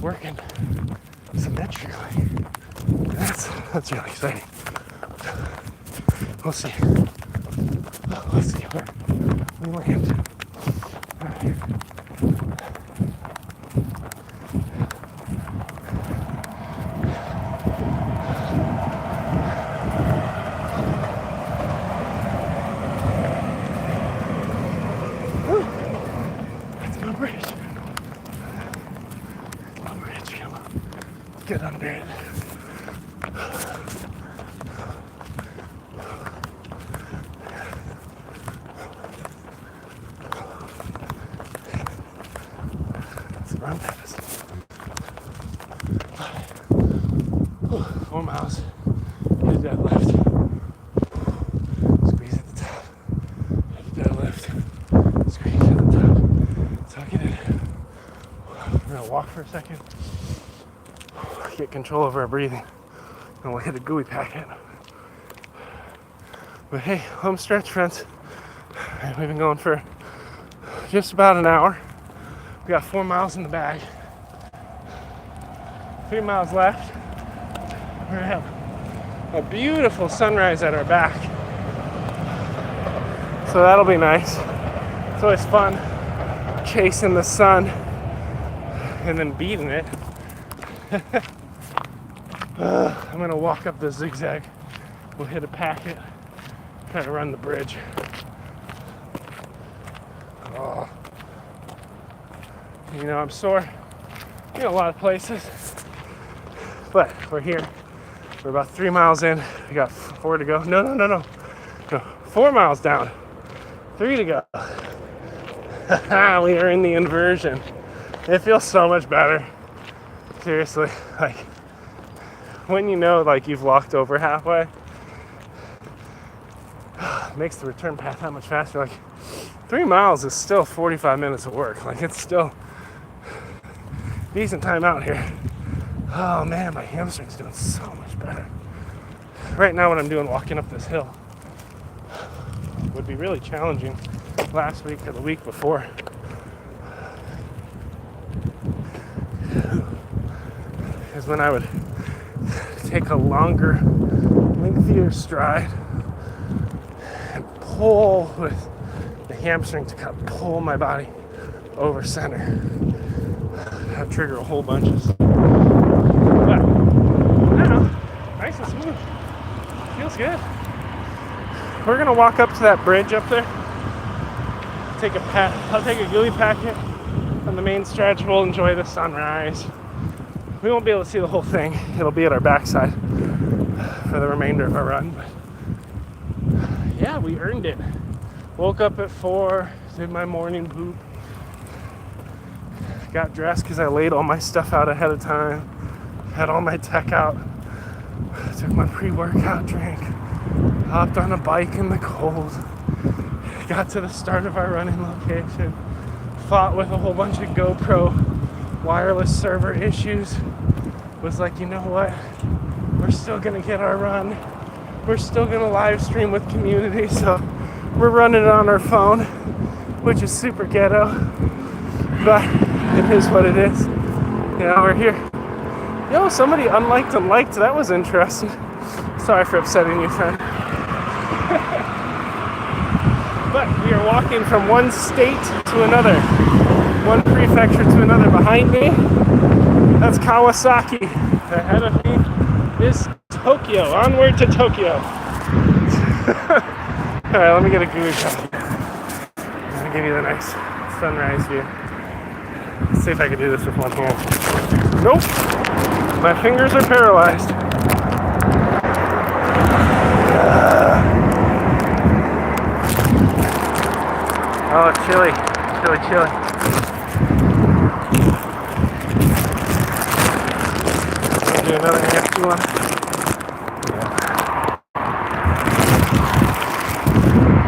working symmetrically. That's really exciting. We'll see. Let's see where we land. All right. Get under it. Let's run fast. 4 miles. Hit deadlift. Squeeze at the top. Hit deadlift. Squeeze at the top. Tuck it in. We're gonna walk for a second. Get control over our breathing, and we'll hit a gooey packet. But hey, home stretch, friends. We've been going for just about an hour. We got 4 miles in the bag. 3 miles left. We're gonna have a beautiful sunrise at our back, so that'll be nice. It's always fun chasing the sun and then beating it. I'm gonna walk up the zigzag. We'll hit a packet, try to run the bridge. Oh. You know, I'm sore in a lot of places, but we're here. We're about 3 miles in. We got 4 to go. No. 4 miles down, 3 to go. We are in the inversion. It feels so much better. Seriously, like when you know like you've walked over halfway, it makes the return path that much faster. Like 3 miles is still 45 minutes of work. Like it's still decent time out here. Oh man, my hamstring's doing so much better. Right now what I'm doing walking up this hill would be really challenging last week or the week before. Is when I would take a longer, lengthier stride and pull with the hamstring to kind of pull my body over center. That trigger a whole bunch of. But now, nice and smooth. Feels good. We're gonna walk up to that bridge up there. I'll take a gooey packet on the main stretch. We'll enjoy the sunrise. We won't be able to see the whole thing. It'll be at our backside for the remainder of our run. But yeah, we earned it. Woke up at 4, did my morning poop, got dressed because I laid all my stuff out ahead of time, had all my tech out, took my pre-workout drink, hopped on a bike in the cold, got to the start of our running location, fought with a whole bunch of GoPro wireless server issues, was like, you know what, we're still gonna get our run, we're still gonna live stream with community, so we're running it on our phone, which is super ghetto, but it is what it is. You know, we're here. Yo, somebody unliked and liked, that was interesting. Sorry for upsetting you, friend. But we are walking from one state to another, one prefecture to another. Behind me, that's Kawasaki. Ahead of me is Tokyo. Onward to Tokyo. Alright, let me get a gooey shot. Let me give you the nice sunrise view. Let's see if I can do this with one hand. Nope. My fingers are paralyzed. Oh, chilly. Chilly, chilly. Do another nasty one.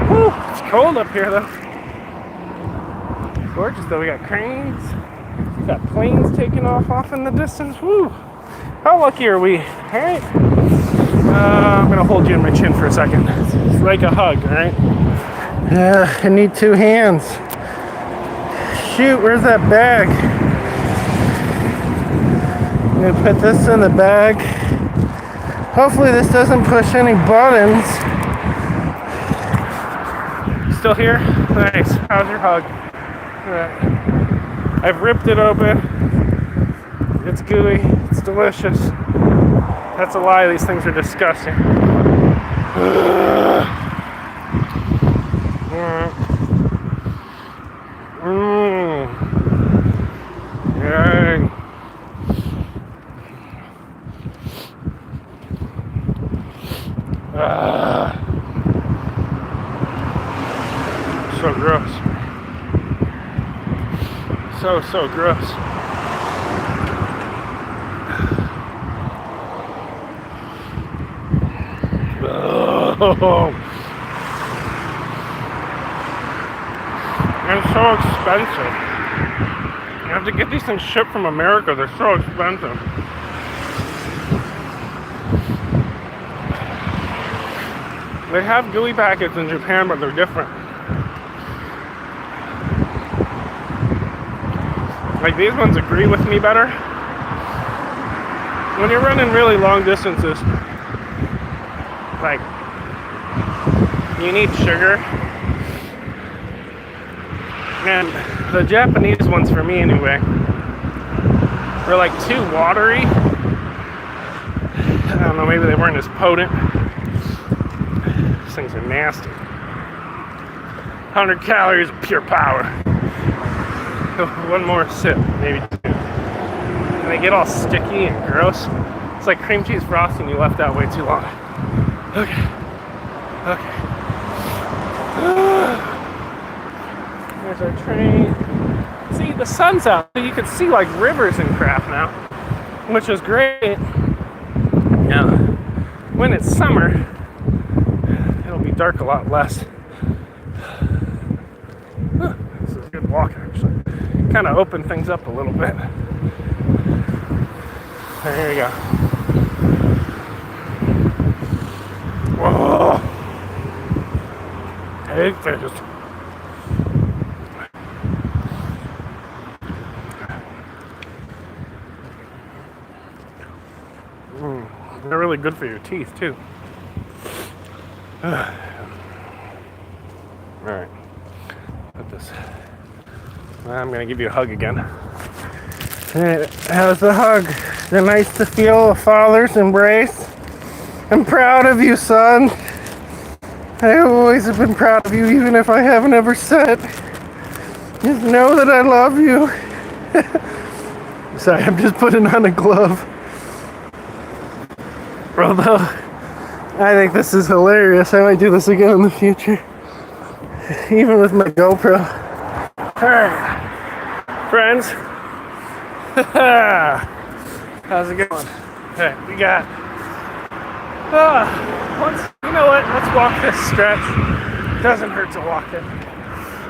Woo! It's cold up here though. Gorgeous though. We got cranes. We got planes taking off in the distance. Woo! How lucky are we? Alright. I'm gonna hold you in my chin for a second. It's like a hug, alright? I need 2 hands. Shoot, where's that bag? I'm gonna put this in the bag. Hopefully this doesn't push any buttons. Still here? Nice. How's your hug? Alright. I've ripped it open. It's gooey. It's delicious. That's a lie. These things are disgusting. Yay. So gross. So gross. Oh. And it's so expensive. You have to get these things shipped from America. They're so expensive. They have gooey packets in Japan, but they're different. Like, these ones agree with me better. When you're running really long distances, like, you need sugar. And the Japanese ones, for me anyway, were like too watery. I don't know, maybe they weren't as potent. These things are nasty. 100 calories of pure power. One more sip, maybe 2. And they get all sticky and gross. It's like cream cheese frosting you left out way too long. Okay. There's our train. See, the sun's out, so you can see like rivers and crap now, which is great. Now, when it's summer, it'll be dark a lot less. This is a good walk, actually. Kind of open things up a little bit. There you go. Whoa! Big fish. They're really good for your teeth too. Alright. Put this. I'm gonna give you a hug again. How's the hug? Is it nice to feel a father's embrace? I'm proud of you, son. I always have been proud of you, even if I haven't ever said. Just know that I love you. Sorry, I'm just putting on a glove. Although, I think this is hilarious. I might do this again in the future. Even with my GoPro. Alright, friends. How's it going? Okay, we got you know what? Let's walk this stretch. It doesn't hurt to walk it.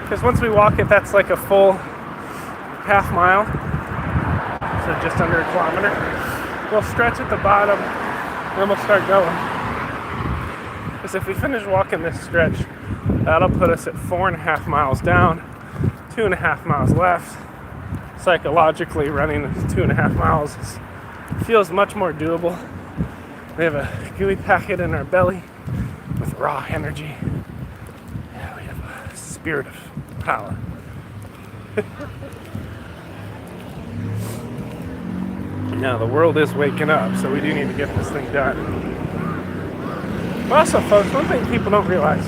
Because once we walk it, that's like a full half mile. So just under a kilometer. We'll stretch at the bottom, then we'll start going. Because if we finish walking this stretch, that'll put us at 4.5 miles down, 2.5 miles left. Psychologically, running 2.5 miles feels much more doable. We have a gooey packet in our belly with raw energy. Yeah, we have a spirit of power. Now, the world is waking up, so we do need to get this thing done. But also, folks, one thing people don't realize.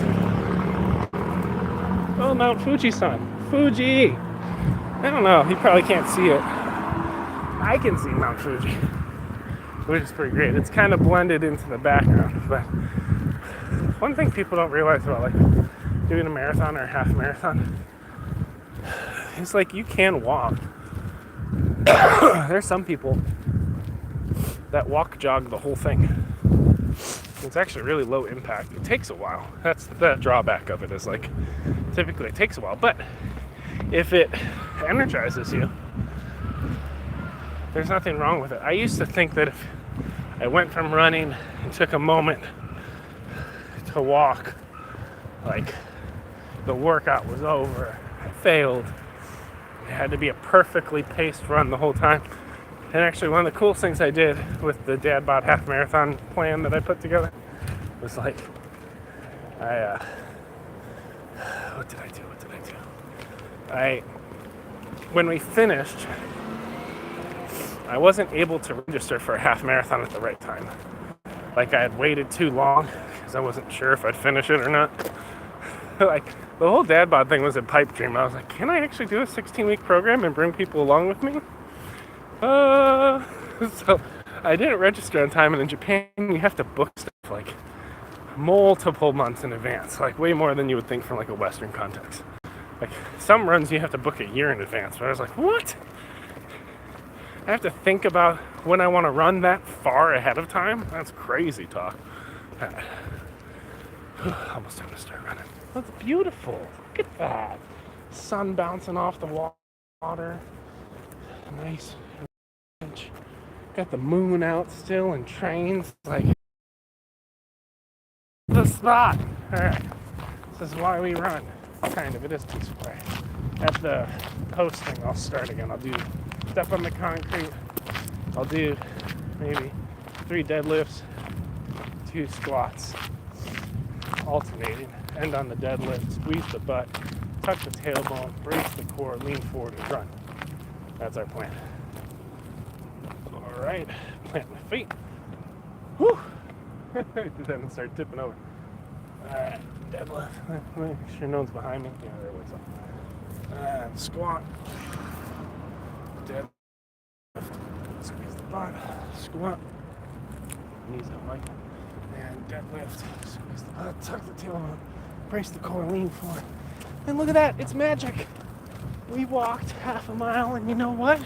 Oh, Mount Fuji-san. Fuji! I don't know, you probably can't see it. I can see Mount Fuji, which is pretty great. It's kind of blended into the background, but one thing people don't realize about like doing a marathon or a half marathon is like you can walk. There's some people that walk jog the whole thing. It's actually really low impact. It takes a while. That's the drawback of it, is like typically it takes a while, but if it energizes you, there's nothing wrong with it. I used to think that if I went from running and took a moment to walk, like the workout was over, I failed. It had to be a perfectly paced run the whole time. And actually, one of the coolest things I did with the Dad Bod half marathon plan that I put together was like, what did I do? When we finished, I wasn't able to register for a half marathon at the right time. Like, I had waited too long because I wasn't sure if I'd finish it or not. Like, the whole Dad Bod thing was a pipe dream. I was like, can I actually do a 16-week program and bring people along with me? So I didn't register on time, and in Japan, you have to book stuff like multiple months in advance, like way more than you would think from like a Western context. Like, some runs you have to book a year in advance, but I was like, what? I have to think about when I want to run that far ahead of time? That's crazy talk. Almost time to start running. That's beautiful. Look at that. Sun bouncing off the water. Nice. Got the moon out still and trains. Like, the spot. Alright. This is why we run. Kind of. It is peaceful. At the posting, I'll start again. I'll do step on the concrete. I'll do maybe 3 deadlifts, 2 squats, alternating. End on the deadlift, squeeze the butt, tuck the tailbone, brace the core, lean forward, and run. That's our plan. All right, plant my feet. Whew. Then start tipping over. All right, deadlift. Make sure no one's behind me. Yeah, there was up. Squat. Deadlift. Squeeze the butt. Squat. Knees up, Mike. And deadlift. Squeeze the butt. Tuck the tailbone. Brace the core, lean forward. And look at that, it's magic. We walked half a mile, and you know what?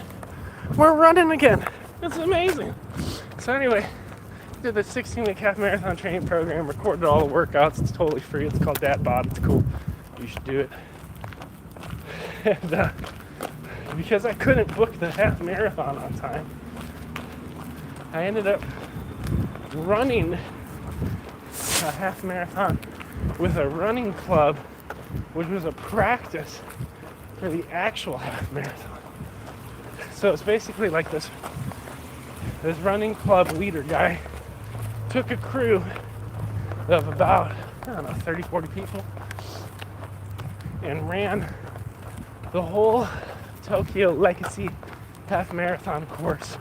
We're running again. It's amazing. So anyway, did the 16-week half marathon training program, recorded all the workouts. It's totally free. It's called Dad Bod. It's cool. You should do it. And because I couldn't book the half marathon on time, I ended up running a half marathon with a running club, which was a practice for the actual half marathon. So it's basically like this running club leader guy took a crew of about, I don't know, 30, 40 people and ran the whole Tokyo Legacy half marathon course.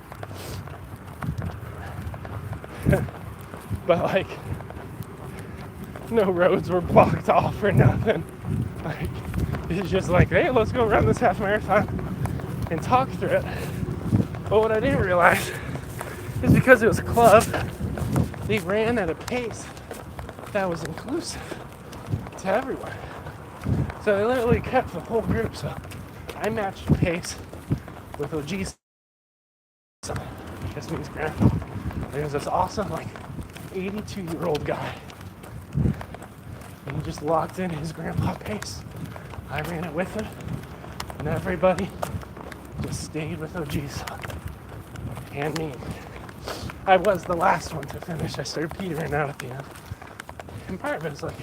But like, no roads were blocked off or nothing. Like, it's just like, hey, let's go run this half marathon and talk through it. But what I didn't realize is because it was a club, they ran at a pace that was inclusive to everyone. So they literally kept the whole group. So I matched pace with OG's son, Yasmin's grandpa. There was this awesome, like, 82-year-old guy. And he just locked in his grandpa pace. I ran it with him, and everybody just stayed with OG's son and me. I was the last one to finish. I started petering out at the end. And part of it is like,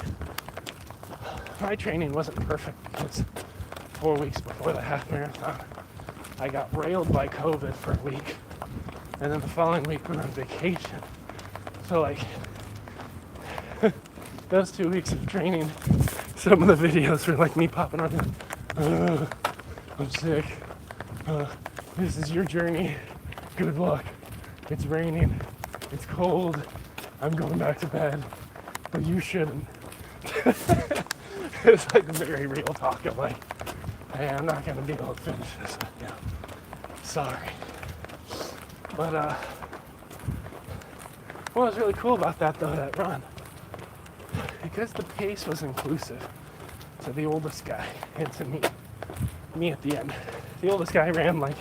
my training wasn't perfect because 4 weeks before the half marathon, I got railed by COVID for a week. And then the following week we were on vacation. So like, those 2 weeks of training, some of the videos were like me popping on, I'm sick. This is your journey. Good luck. It's raining. It's cold. I'm going back to bed. But you shouldn't. It's like very real talk of like, hey, I'm not going to be able to finish this. Yeah. Sorry. But what was really cool about that though, that run, because the pace was inclusive to the oldest guy and to me at the end. The oldest guy ran like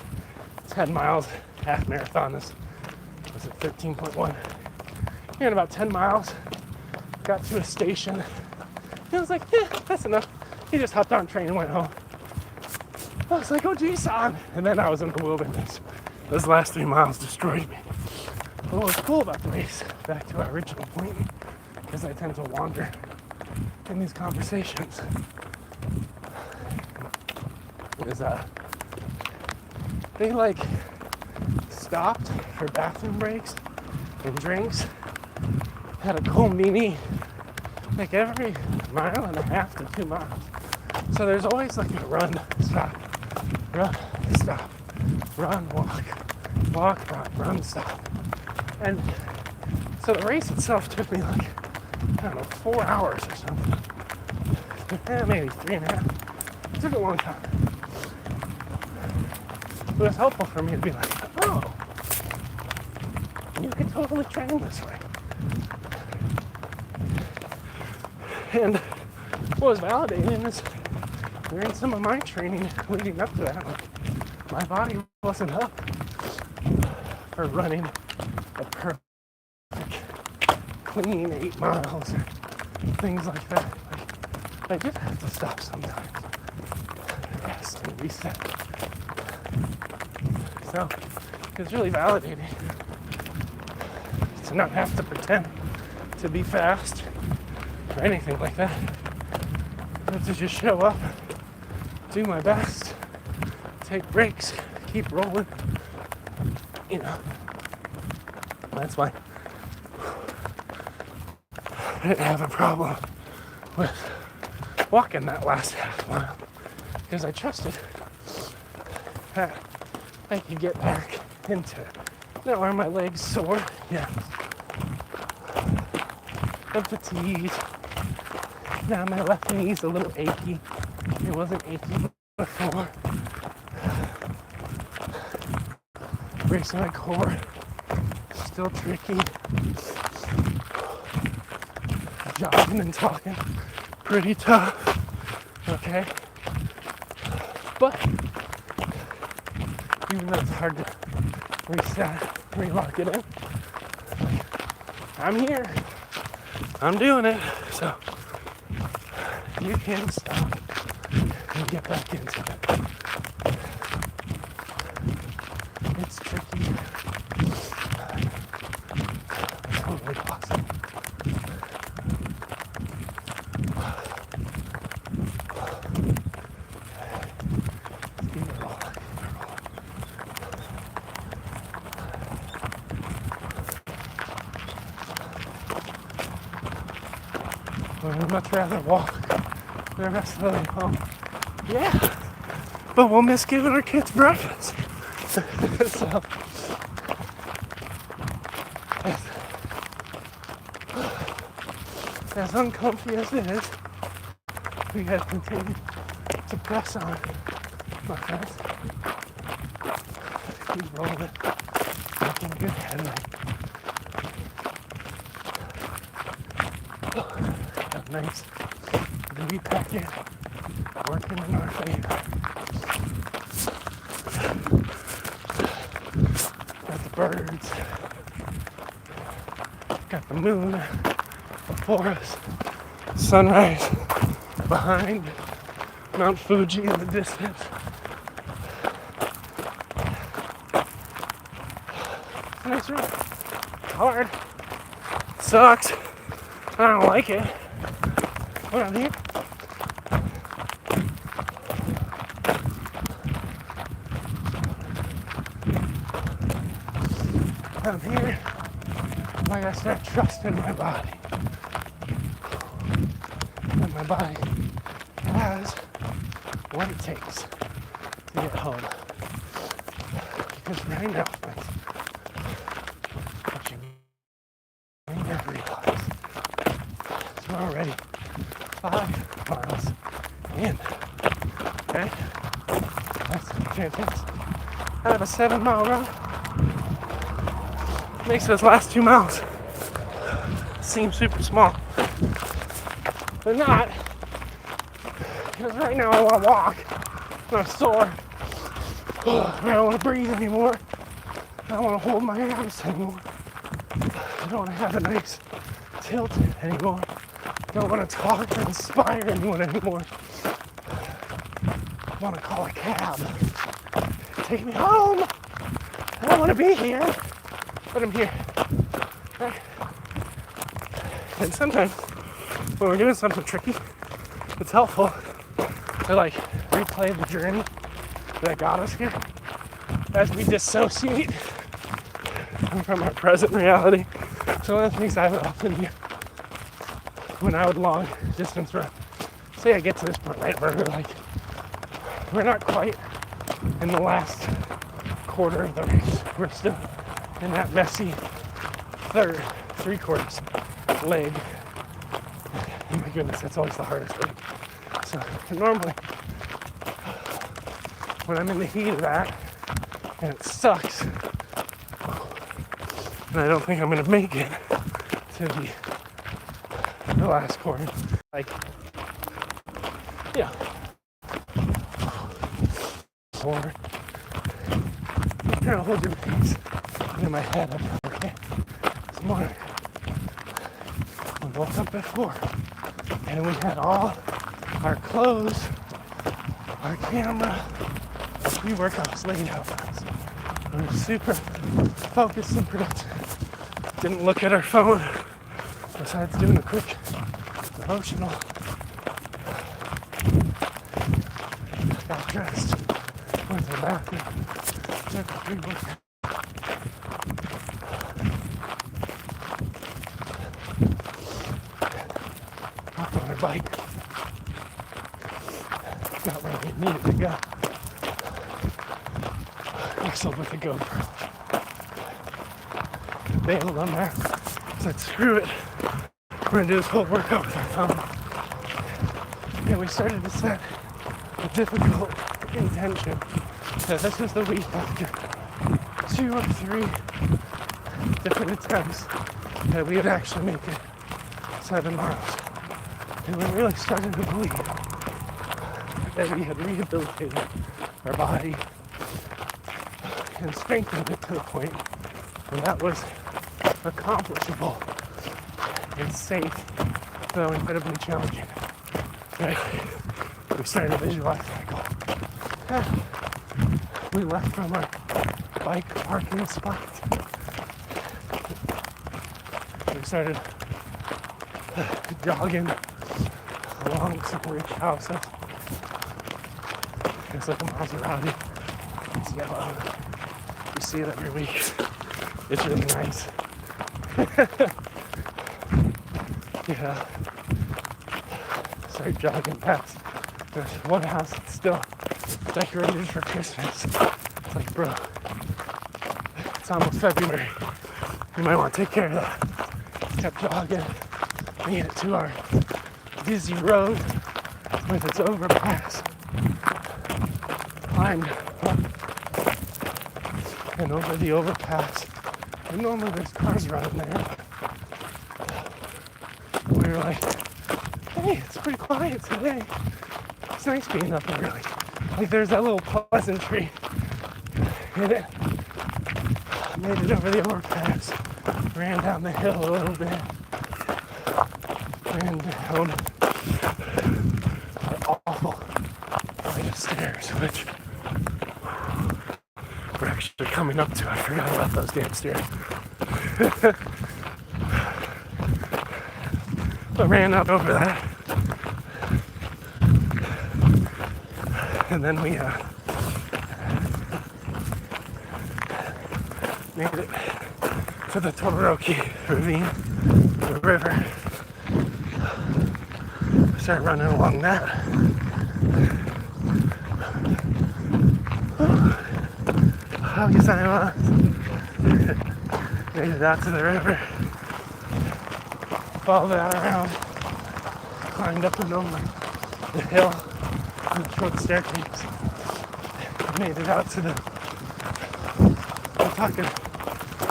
10 miles, half marathon. This was at 13.1. He ran about 10 miles, got to a station. He was like, that's enough. He just hopped on a train and went home. I was like, oh geez, son. And then I was in the wilderness. Those last 3 miles destroyed me. But what was cool about the race, back to our original point, because I tend to wander in these conversations, is they like stopped for bathroom breaks and drinks at a Combini like every mile and a half to 2 miles. So there's always like a run, stop, run, stop, run, walk, run, stop. And so the race itself took me like, I don't know, 4 hours or something. Maybe 3.5. It took a long time. But it was helpful for me to be like, oh, you can totally train this way. And what was validating is during some of my training leading up to that, like, my body wasn't up for running a perfect, clean 8 miles or things like that. Like, I did have to stop sometimes, rest and reset. So it's really validating to not have to pretend to be fast or anything like that, but to just show up, do my best, take breaks, keep rolling, you know. That's why I didn't have a problem with walking that last half mile, because I trusted that I could get back into it. Now are my legs sore? Yeah. I'm fatigued. Now my left knee's a little achy. It wasn't achy before. Bracing my core. Still tricky. Jogging and talking. Pretty tough. Okay. But even though it's hard to reset, relock it in, I'm here. I'm doing it. So you can stop and get back into it. It's tricky. Totally possible. I'd much rather walk the rest of the way home. Yeah, but we'll miss giving our kids breakfast. So, as uncomfy as it is, we gotta continue to press on, my friends. Keep rolling, making good headway. nice to be back in, working in our favor. Got the birds, got the moon before us, sunrise behind, Mount Fuji in the distance. Nice room. Hard. Sucks. I don't like it. What out here? Out here, I gotta start trusting my body. And my body has what it takes to get home. Because right now, friends, what you may never realize is we're already 5 miles in. Okay? That's fantastic. Out of a 7-mile run, makes those last 2 miles seem super small. They're not, because right now I want to walk, and I'm sore. I don't want to breathe anymore. I don't want to hold my arms anymore. I don't want to have a nice tilt anymore. I don't want to talk or inspire anyone anymore. I want to call a cab. Take me home. I don't want to be here, but I'm here. Right? And sometimes when we're doing something tricky, it's helpful to like replay the journey that got us here as we dissociate from our present reality. So one of the things I would often do when I would long distance run, say I get to this point, right, where we're not quite in the last quarter of the race. We're still in that messy third, 3/4 leg. Oh my goodness, that's always the hardest leg. So normally, when I'm in the heat of that, and it sucks, and I don't think I'm gonna make it to the last quarter. Like, yeah. Forward. I'm trying to hold your face in my head up, okay? This morning, we woke up at 4, and we had all our clothes, our camera, pre-workouts laid out for us. We were super focused and productive. Didn't look at our phone, besides doing a quick devotional. Got dressed, went to the bathroom, took a pre-workout. Hopped on our bike, got where we needed to go. Wrestled with the GoPro. Bailed on there. Said, screw it. We're gonna do this whole workout with our phone. And we started to set a difficult intention that this was the week after 2 or 3 different attempts that we would actually make it 7 miles. And we really started to believe that we had rehabilitated our body and strengthened it to the point where that was accomplishable and safe, though incredibly challenging. Right? We started to visualize that goal. We left from our bike parking spot. We started jogging along some rich houses. It's like a Maserati. It's yellow. You see it every week. It's really nice. Yeah. Start jogging past. There's one house that's still decorated for Christmas. It's like, bro, it's almost February. You might want to take care of that. Kept jogging. Made it to our busy road with its overpass. Climbed up and over the overpass. And normally there's cars running there. We were like, hey, it's pretty quiet today. It's nice being up here early. Like there's that little pleasantry in it. Made it over the overpass, ran down the hill a little bit, ran down the awful flight of stairs, which we're actually coming up to. I forgot about those damn stairs. But ran up over that. And then we made it to the Todoroki ravine, the river. Started running along that. Made it out to the river. Followed that around. Climbed up and over the hill on the short staircase. Made it out to the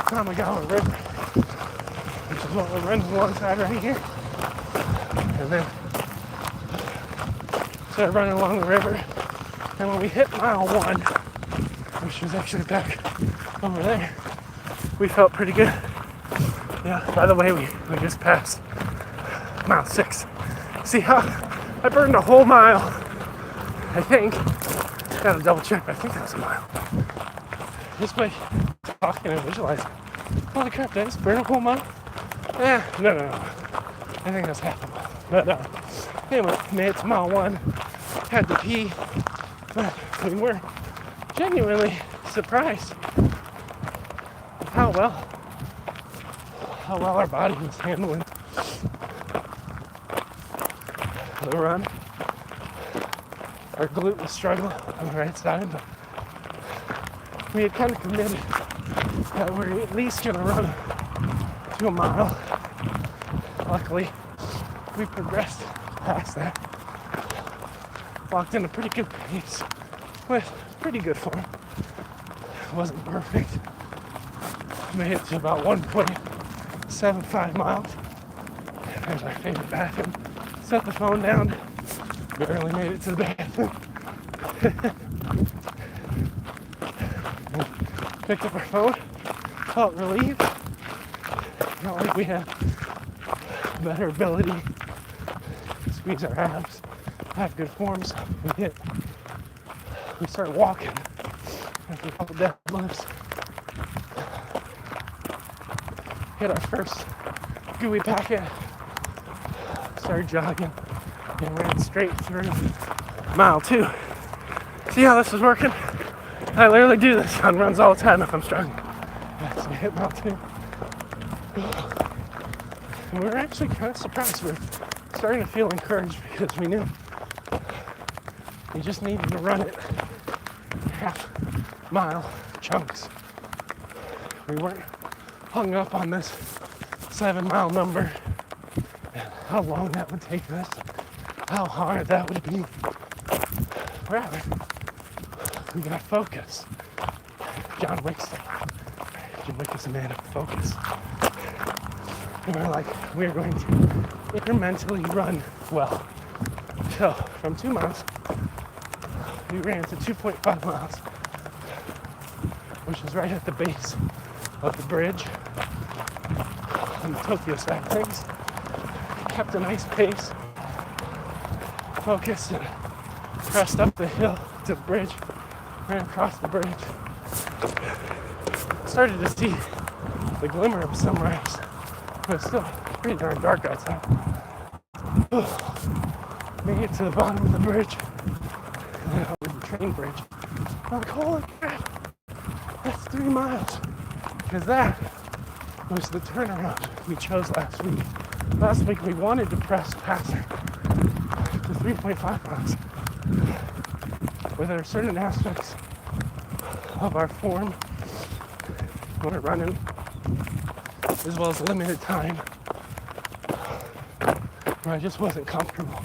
Tamagawa River, which is what we're running alongside right here. And then started running along the river. And when we hit mile 1, which was actually back over there, we felt pretty good. Yeah, by the way, we just passed mile 6. See how I burned a whole mile, I think. Gotta double check, I think that's a mile. Just by talking and visualizing. Holy crap, did I just burn a whole mile? No. I think that's half a mile. But anyway, made it to mile 1. Had to pee. But we were genuinely surprised how well our body was handling the run. Our glute was struggling on the right side, but we had kind of committed that we're at least going to run to a mile. Luckily, we progressed past that. Walked in a pretty good pace with pretty good form. Wasn't perfect. Made it to about 1.75 miles. There's my favorite bathroom. Set the phone down. Barely made it to the bathroom. Picked up our phone. Felt relieved. Felt like we had better ability to squeeze our abs. Have good forms. We started walking after a couple deadlifts. Hit our first gooey packet. Started jogging and ran straight through mile 2. See how this is working? I literally do this on runs all the time if I'm struggling. So we hit mile 2. And we were actually kind of surprised. We're starting to feel encouraged because we knew we just needed to run it half mile chunks. We weren't hung up on this 7-mile number and how long that would take us, how hard that would be. Rather, we got focus. John Wick is a man of focus. And we're like, we're going to incrementally run well. So from 2 miles, we ran to 2.5 miles, which is right at the base of the bridge on the Tokyo side of things. Kept a nice pace, focused, and pressed up the hill to the bridge, ran across the bridge. Started to see the glimmer of sunrise, but it's still pretty darn dark outside. Made it to the bottom of the bridge, and then over the train bridge. I'm like, holy crap, that's 3 miles. Because that was the turnaround we chose last week. Last week we wanted to press past her to 3.5 miles. Where there are certain aspects of our form when we're running, as well as limited time, where I just wasn't comfortable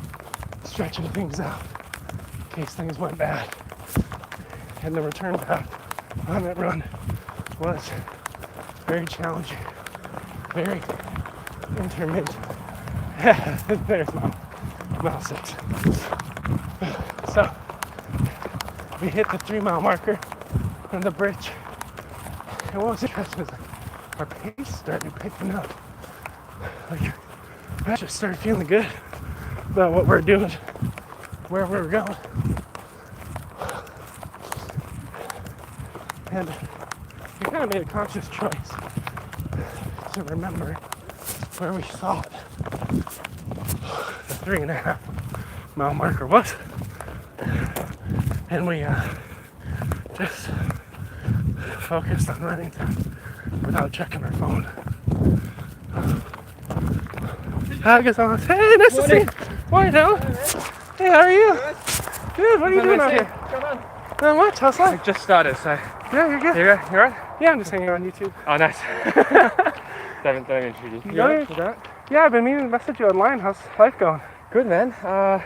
stretching things out in case things went bad. And the return back on that run was very challenging, very intermittent. There's Mom. mile 6. So we hit the 3 mile marker on the bridge. And what was interesting was our pace started picking up. Like, I just started feeling good about what we're doing, where we're going. And we kind of made a conscious choice to remember where we thought the 3.5 mile marker was. And we just focused on running without checking our phone. Hi, guys. Hey, nice to see you. Morning, Alan. Hey, how are you? Good. What are you doing out here? Not much. How's life? I just started, so Yeah, you're good. you're right? Yeah, I'm just hanging out on YouTube. Oh, nice. Don't introduce you. Yeah. Right? You alright? Yeah, I've been meaning to message you online. How's life going? Good, man. I'm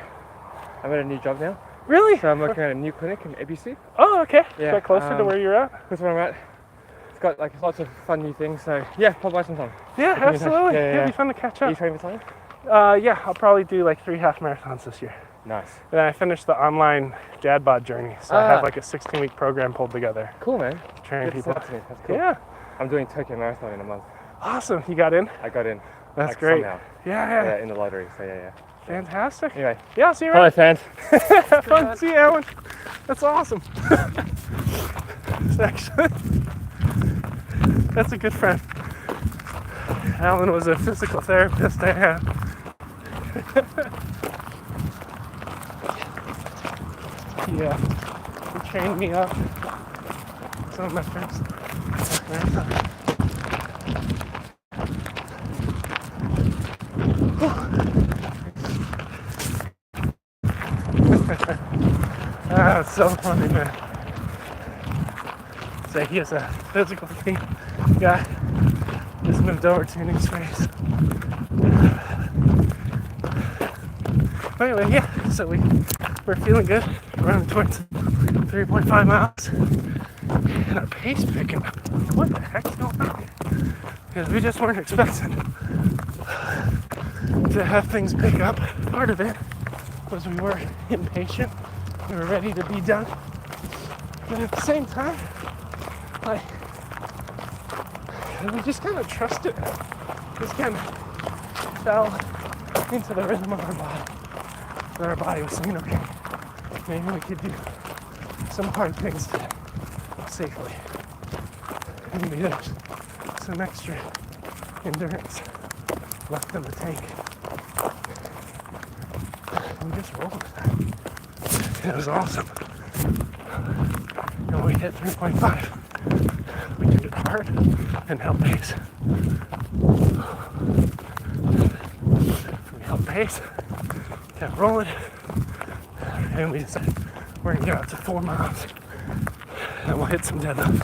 at a new job now, Really? so I'm working at a new clinic in ABC. Oh, okay. Yeah, Is that closer to where you're at? That's where I'm at. It's got like lots of fun new things, so yeah, pop by sometime. Yeah, Keep in touch. absolutely. Yeah, yeah, It'd be yeah. fun to catch Are you up. training for something? Yeah, I'll probably do like 3 half marathons this year. Nice. And I finished the online dad bod journey, so I have Ah. like a 16-week program pulled together Cool, man. to train Good to people. send it to me. That's cool. Yeah, I'm doing Tokyo Marathon in a month. awesome. You got in? I got in. That's like, great. Somehow. Yeah. Yeah, in the lottery. So yeah. Fantastic. Anyway, Yeah, I'll see you hello around. fans. Have fun. See you, Alan. That's awesome. It's actually, that's a good friend. Alan was a physical therapist I had. Yeah, he trained me up. Some of my first marathon. Ah, it's so funny, man. So he is a physical thing guy. Just moved over to an space. Anyway, yeah, so we're feeling good. Running towards 3.5 miles. And our pace picking up. What the heck's going on? Because we just weren't expecting to have things pick up. Part of it was we were impatient. We were ready to be done. But at the same time, like, we just kind of trusted it. Just kind of fell into the rhythm of our body. That our body was saying, okay, maybe we could do some hard things today safely. Maybe there's some extra endurance left in the tank. And we just rolled with that. And it was awesome. And when we hit 3.5, we did it hard and held pace. We held pace, kept rolling, and we decided we're gonna get out to 4 miles. And we'll hit some deadlift.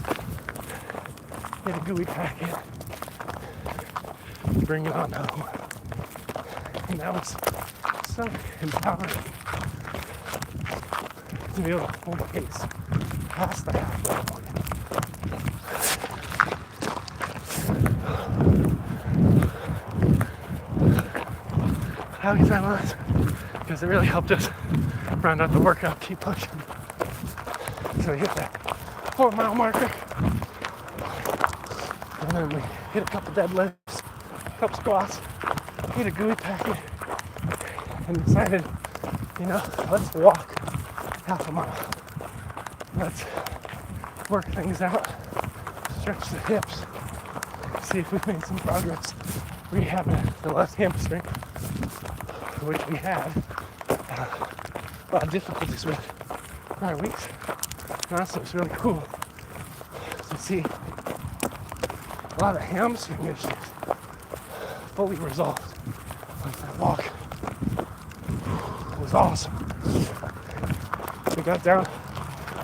Get a gooey packet. Bring it on home. And that was so empowering to be able to hold pace past the halfway point. Happy time was because it really helped us round out the workout, keep pushing. So we hit that 4 mile marker. And then we hit a couple deadlifts, a couple squats, hit a gooey packet, and decided, you know, let's walk half a mile. Let's work things out, stretch the hips, see if we've made some progress rehabbing the left hamstring, which we had a lot of difficulties with prior weeks. And also it's really cool to see a lot of hamstring issues fully resolved. Like that walk was awesome. We got down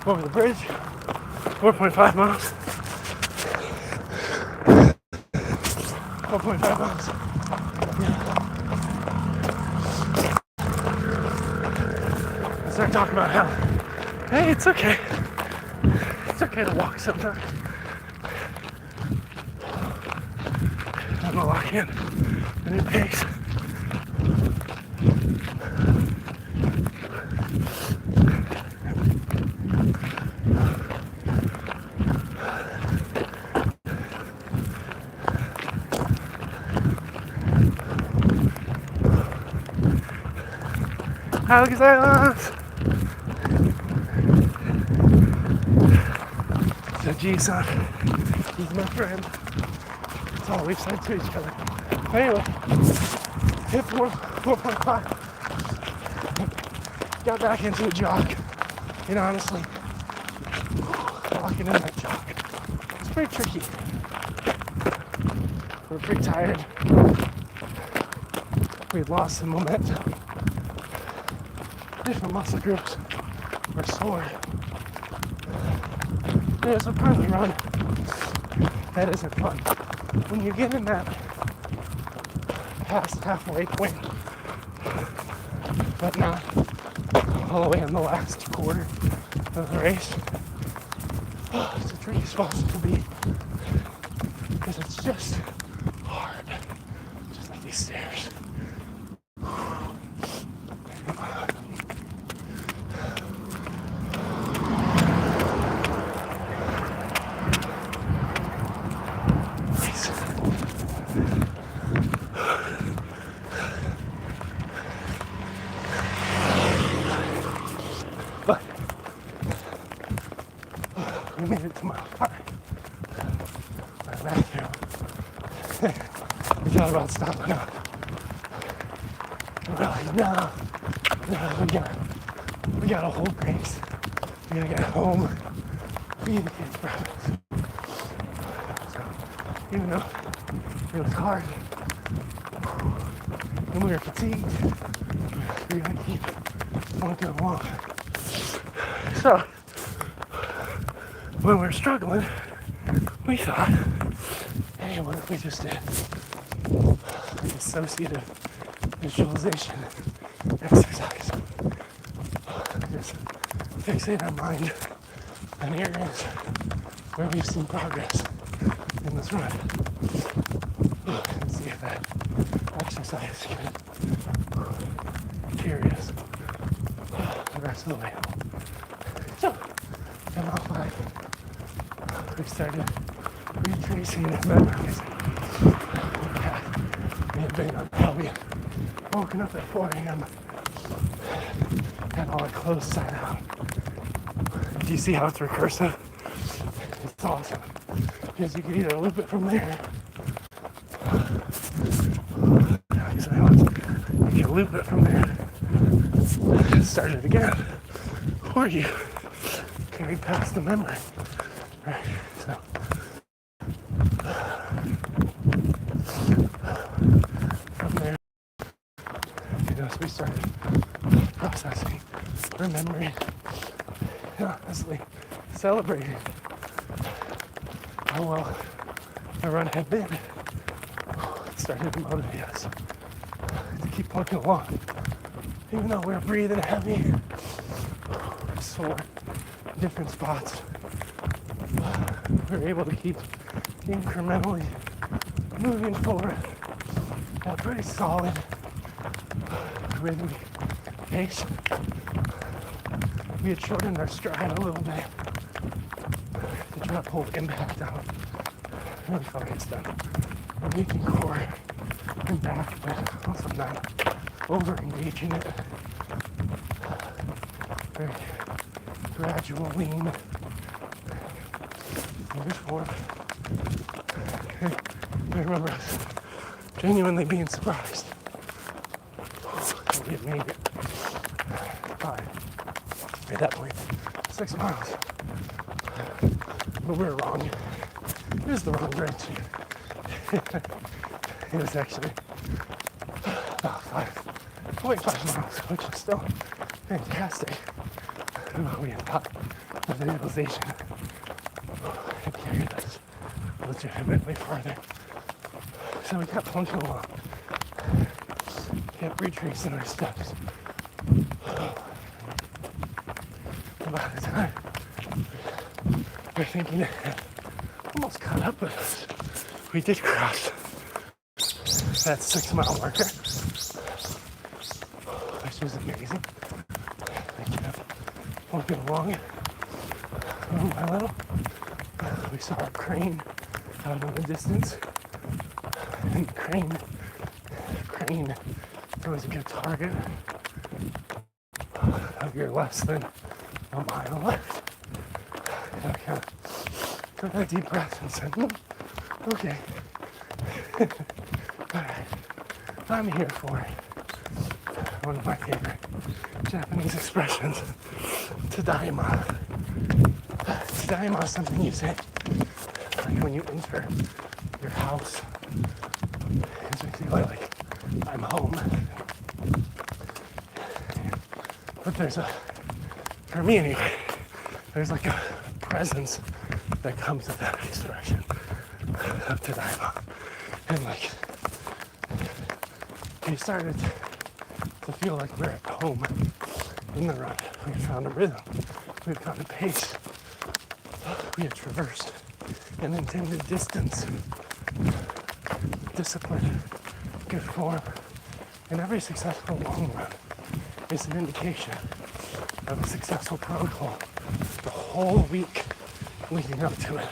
over the bridge, 4.5 miles. 4.5 miles. Yeah. I started talking about how, hey, it's okay. It's okay to walk sometimes. I'm gonna lock in a new pace. Alexander! So, Jason, he's my friend. That's all we've said to each other. Anyway, hit 4.5. Got back into a jog. And honestly, walking in that jog, it's pretty tricky. We're pretty tired. We lost some momentum. Different muscle groups were sore. There's a part of the run that isn't fun. When you get in that past halfway point, but not all the way in the last quarter of the race, it's a tricky spot to be because it's just hard, just like these stairs. But we made it to mile 5. Our bathroom. We thought about stopping up. We're like, no, we gotta hold pace. We gotta get home. We need to get breakfast. So, even though it was hard and we were fatigued, we were gonna keep on going along. So, when we were struggling, we thought, hey, what if we just did an associative visualization exercise? Just fixate our mind on areas where we've seen progress in this run. And see if that exercise can carry us the rest of the way home. So, on mile 5, we started retracing and memorizing. We had been on how we had woken up at 4 a.m. had all our clothes side out. Do you see how it's recursive? It's awesome. Because you can either loop it from there. You can loop it from there. Start it again. Or you carry past the memory. Right. So from there, as we started processing, remembering, and honestly celebrating how well our run had been, it started to motivate us to keep plugging along. Even though we're breathing heavy, we're sore in different spots, we're able to keep incrementally moving forward at a pretty solid rhythmic pace. We had shortened our stride a little bit to try to pull the impact out. Really focused on making core and back, but also not over engaging it. Very gradual lean. Moving forward. I remember us genuinely being surprised that we had made it by, at that point, 6 miles. But we were wrong. It was the wrong direction. It was actually about 5.5 miles, which is still fantastic. But we had thought the visualization had carried us legitimately farther. So we kept plunking along, kept retracing our steps. And by the time we're thinking it had almost caught up with us, we did cross that 6 mile marker, which was amazing. We kept walking along little by little. We saw a crane out in the distance, and the crane was a good target you're less than a mile left. Okay. Took a deep breath and said, okay. Alright. I'm here for one of my favorite Japanese expressions, tadaima. Tadaima is something you say like when you enter your house. It's basically like, I'm home. But for me anyway, there's like a presence that comes with that expression of tadaima. And like, we started to feel like we're at home in the run. We had found a rhythm. We had found a pace. We had traversed an intended distance, discipline, good form. And every successful long run is an indication of a successful protocol. The whole week leading up to it.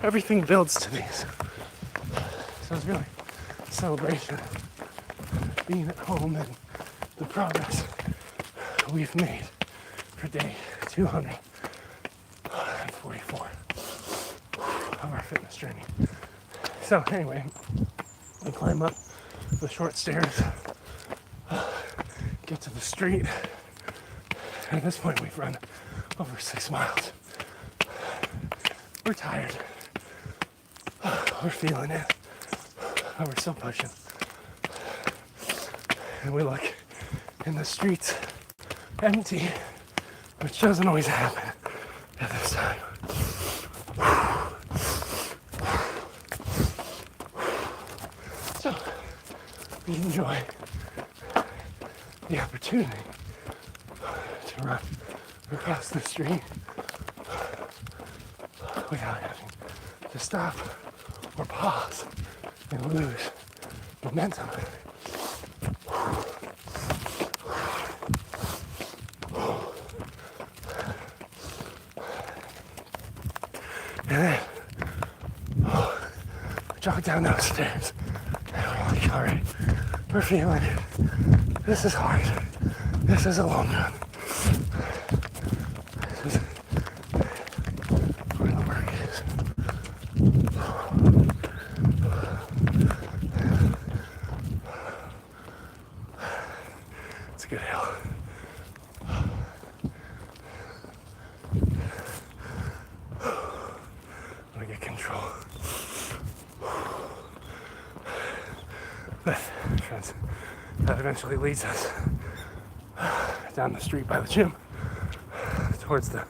Everything builds to these. So it's really a celebration of being at home and the progress we've made for day 244 of our fitness journey. So anyway, we climb up the short stairs, get to the street. At this point we've run over 6 miles. We're tired. We're feeling it. But we're still pushing. And we look, and the street's empty, which doesn't always happen at this time. So we enjoy the opportunity to run across the street without having to stop or pause and lose momentum. And then we jog down those stairs and we're like, all right, we're feeling it. This is hard. This is a long run. This is where the work is. It's a good hill. I get control. But, friends, that eventually leads us down the street by the gym towards the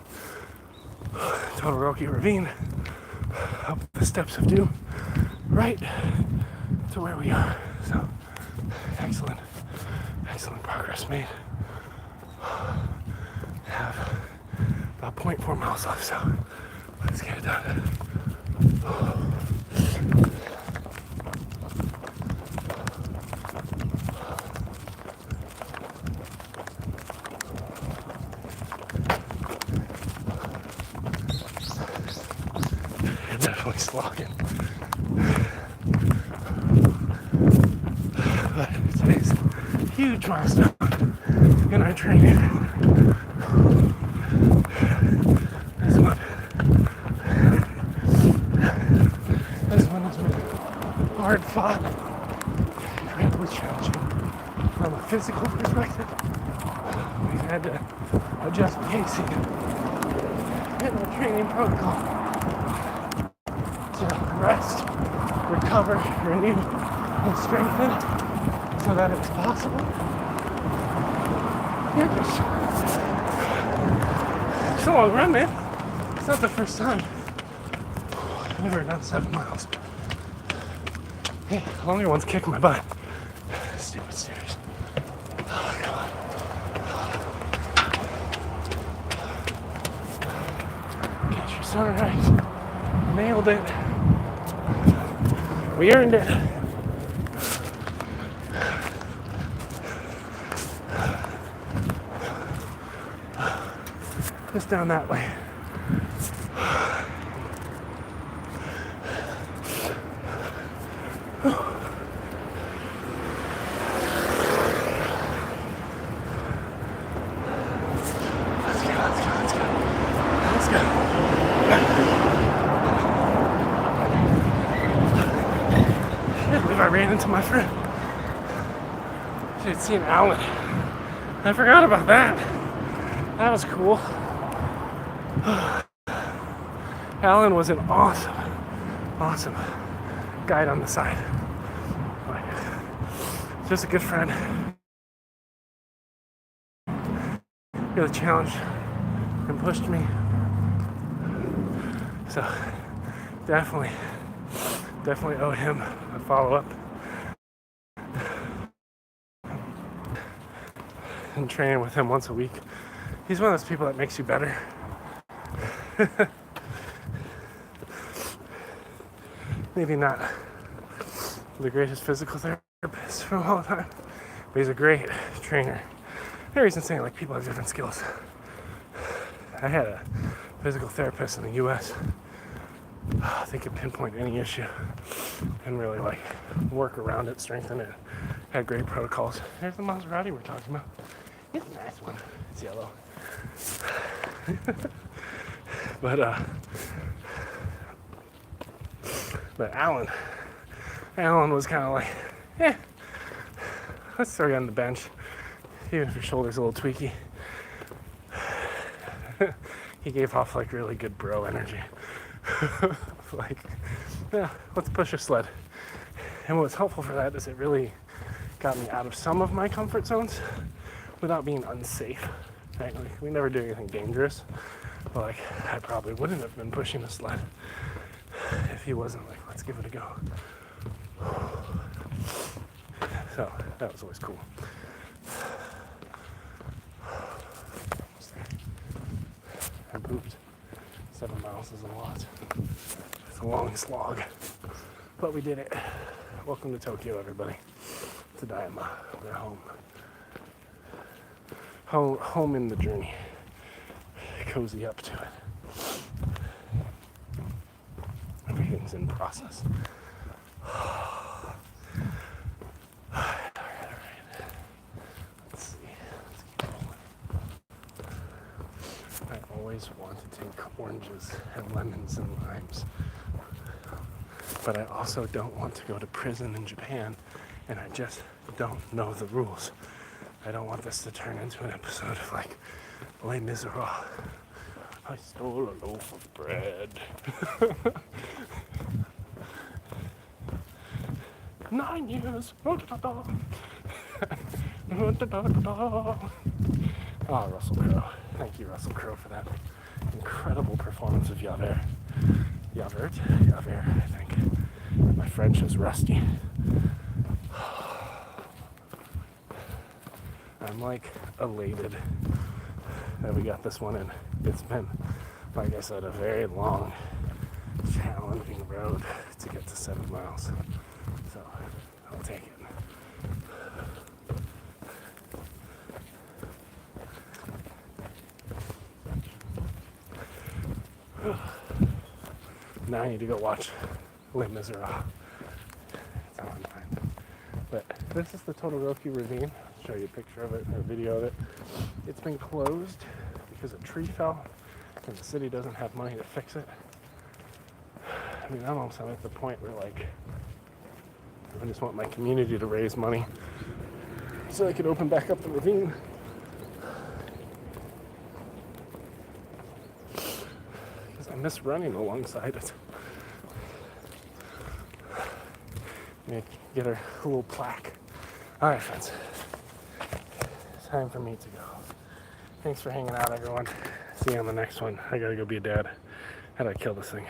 Todoroki Ravine, up the steps of doom, right to where we are. So, excellent progress made. Have about 0.4 miles left, so let's get it done. Definitely slogging. But today's huge milestone in our training. This one has been hard fought, incredibly challenging from a physical perspective. We've had to adjust pacing in the training protocol to rest, recover, renew, and strengthen so that it's possible. Yeah, it's a long run, man. It's not the first time I've ever done 7 miles. Yeah, the longer ones kick my butt. Stupid stairs. Oh, come on. Get your sunrise. Nailed it. We earned it. Just down that way. ran into my friend. She had seen Alan. I forgot about that. That was cool. Alan was an awesome guide on the side. Like, just a good friend. Really challenged and pushed me. So definitely owe him a follow-up. And training with him once a week. He's one of those people that makes you better. Maybe not the greatest physical therapist from all time, but he's a great trainer. The reason saying, like, people have different skills. I had a physical therapist in the US. They could pinpoint any issue and really like work around it, strengthen it. Had great protocols. There's the Maserati we're talking about. It's a nice one. It's yellow. But Alan was kind of like, let's throw you on the bench, even if your shoulder's a little tweaky. He gave off like really good bro energy. Like, yeah, let's push a sled. And what was helpful for that is it really got me out of some of my comfort zones without being unsafe. Right? Like, we never did anything dangerous, but like, I probably wouldn't have been pushing a sled if he wasn't like, let's give it a go. So that was always cool. I moved 7 miles is a lot. It's a long slog, but we did it. Welcome to Tokyo, everybody. To Daima. We're home. Home in the journey. Cozy up to it. Everything's in process. All right. Let's see. Let's keep rolling. I always want to take oranges and lemons and limes. But I also don't want to go to prison in Japan, and I just don't know the rules. I don't want this to turn into an episode of like Les Miserables. I stole a loaf of bread. 9 years. Russell Crowe. Thank you, Russell Crowe, for that incredible performance of Javert, I think. My French is rusty. I'm like elated that we got this one in. It's been, like I said, a very long, challenging road to get to 7 miles. So I'll take it. Now I need to go watch Les Miserables. That's how I'm fine. But this is the Todoroki Ravine. I'll show you a picture of it or a video of it. It's been closed because a tree fell and the city doesn't have money to fix it. I mean, I'm almost at the point where like I just want my community to raise money so I could open back up the ravine. Because I miss running alongside it. Get a little plaque. All right, friends. Time for me to go. Thanks for hanging out, everyone. See you on the next one. I gotta go be a dad. How do I kill this thing?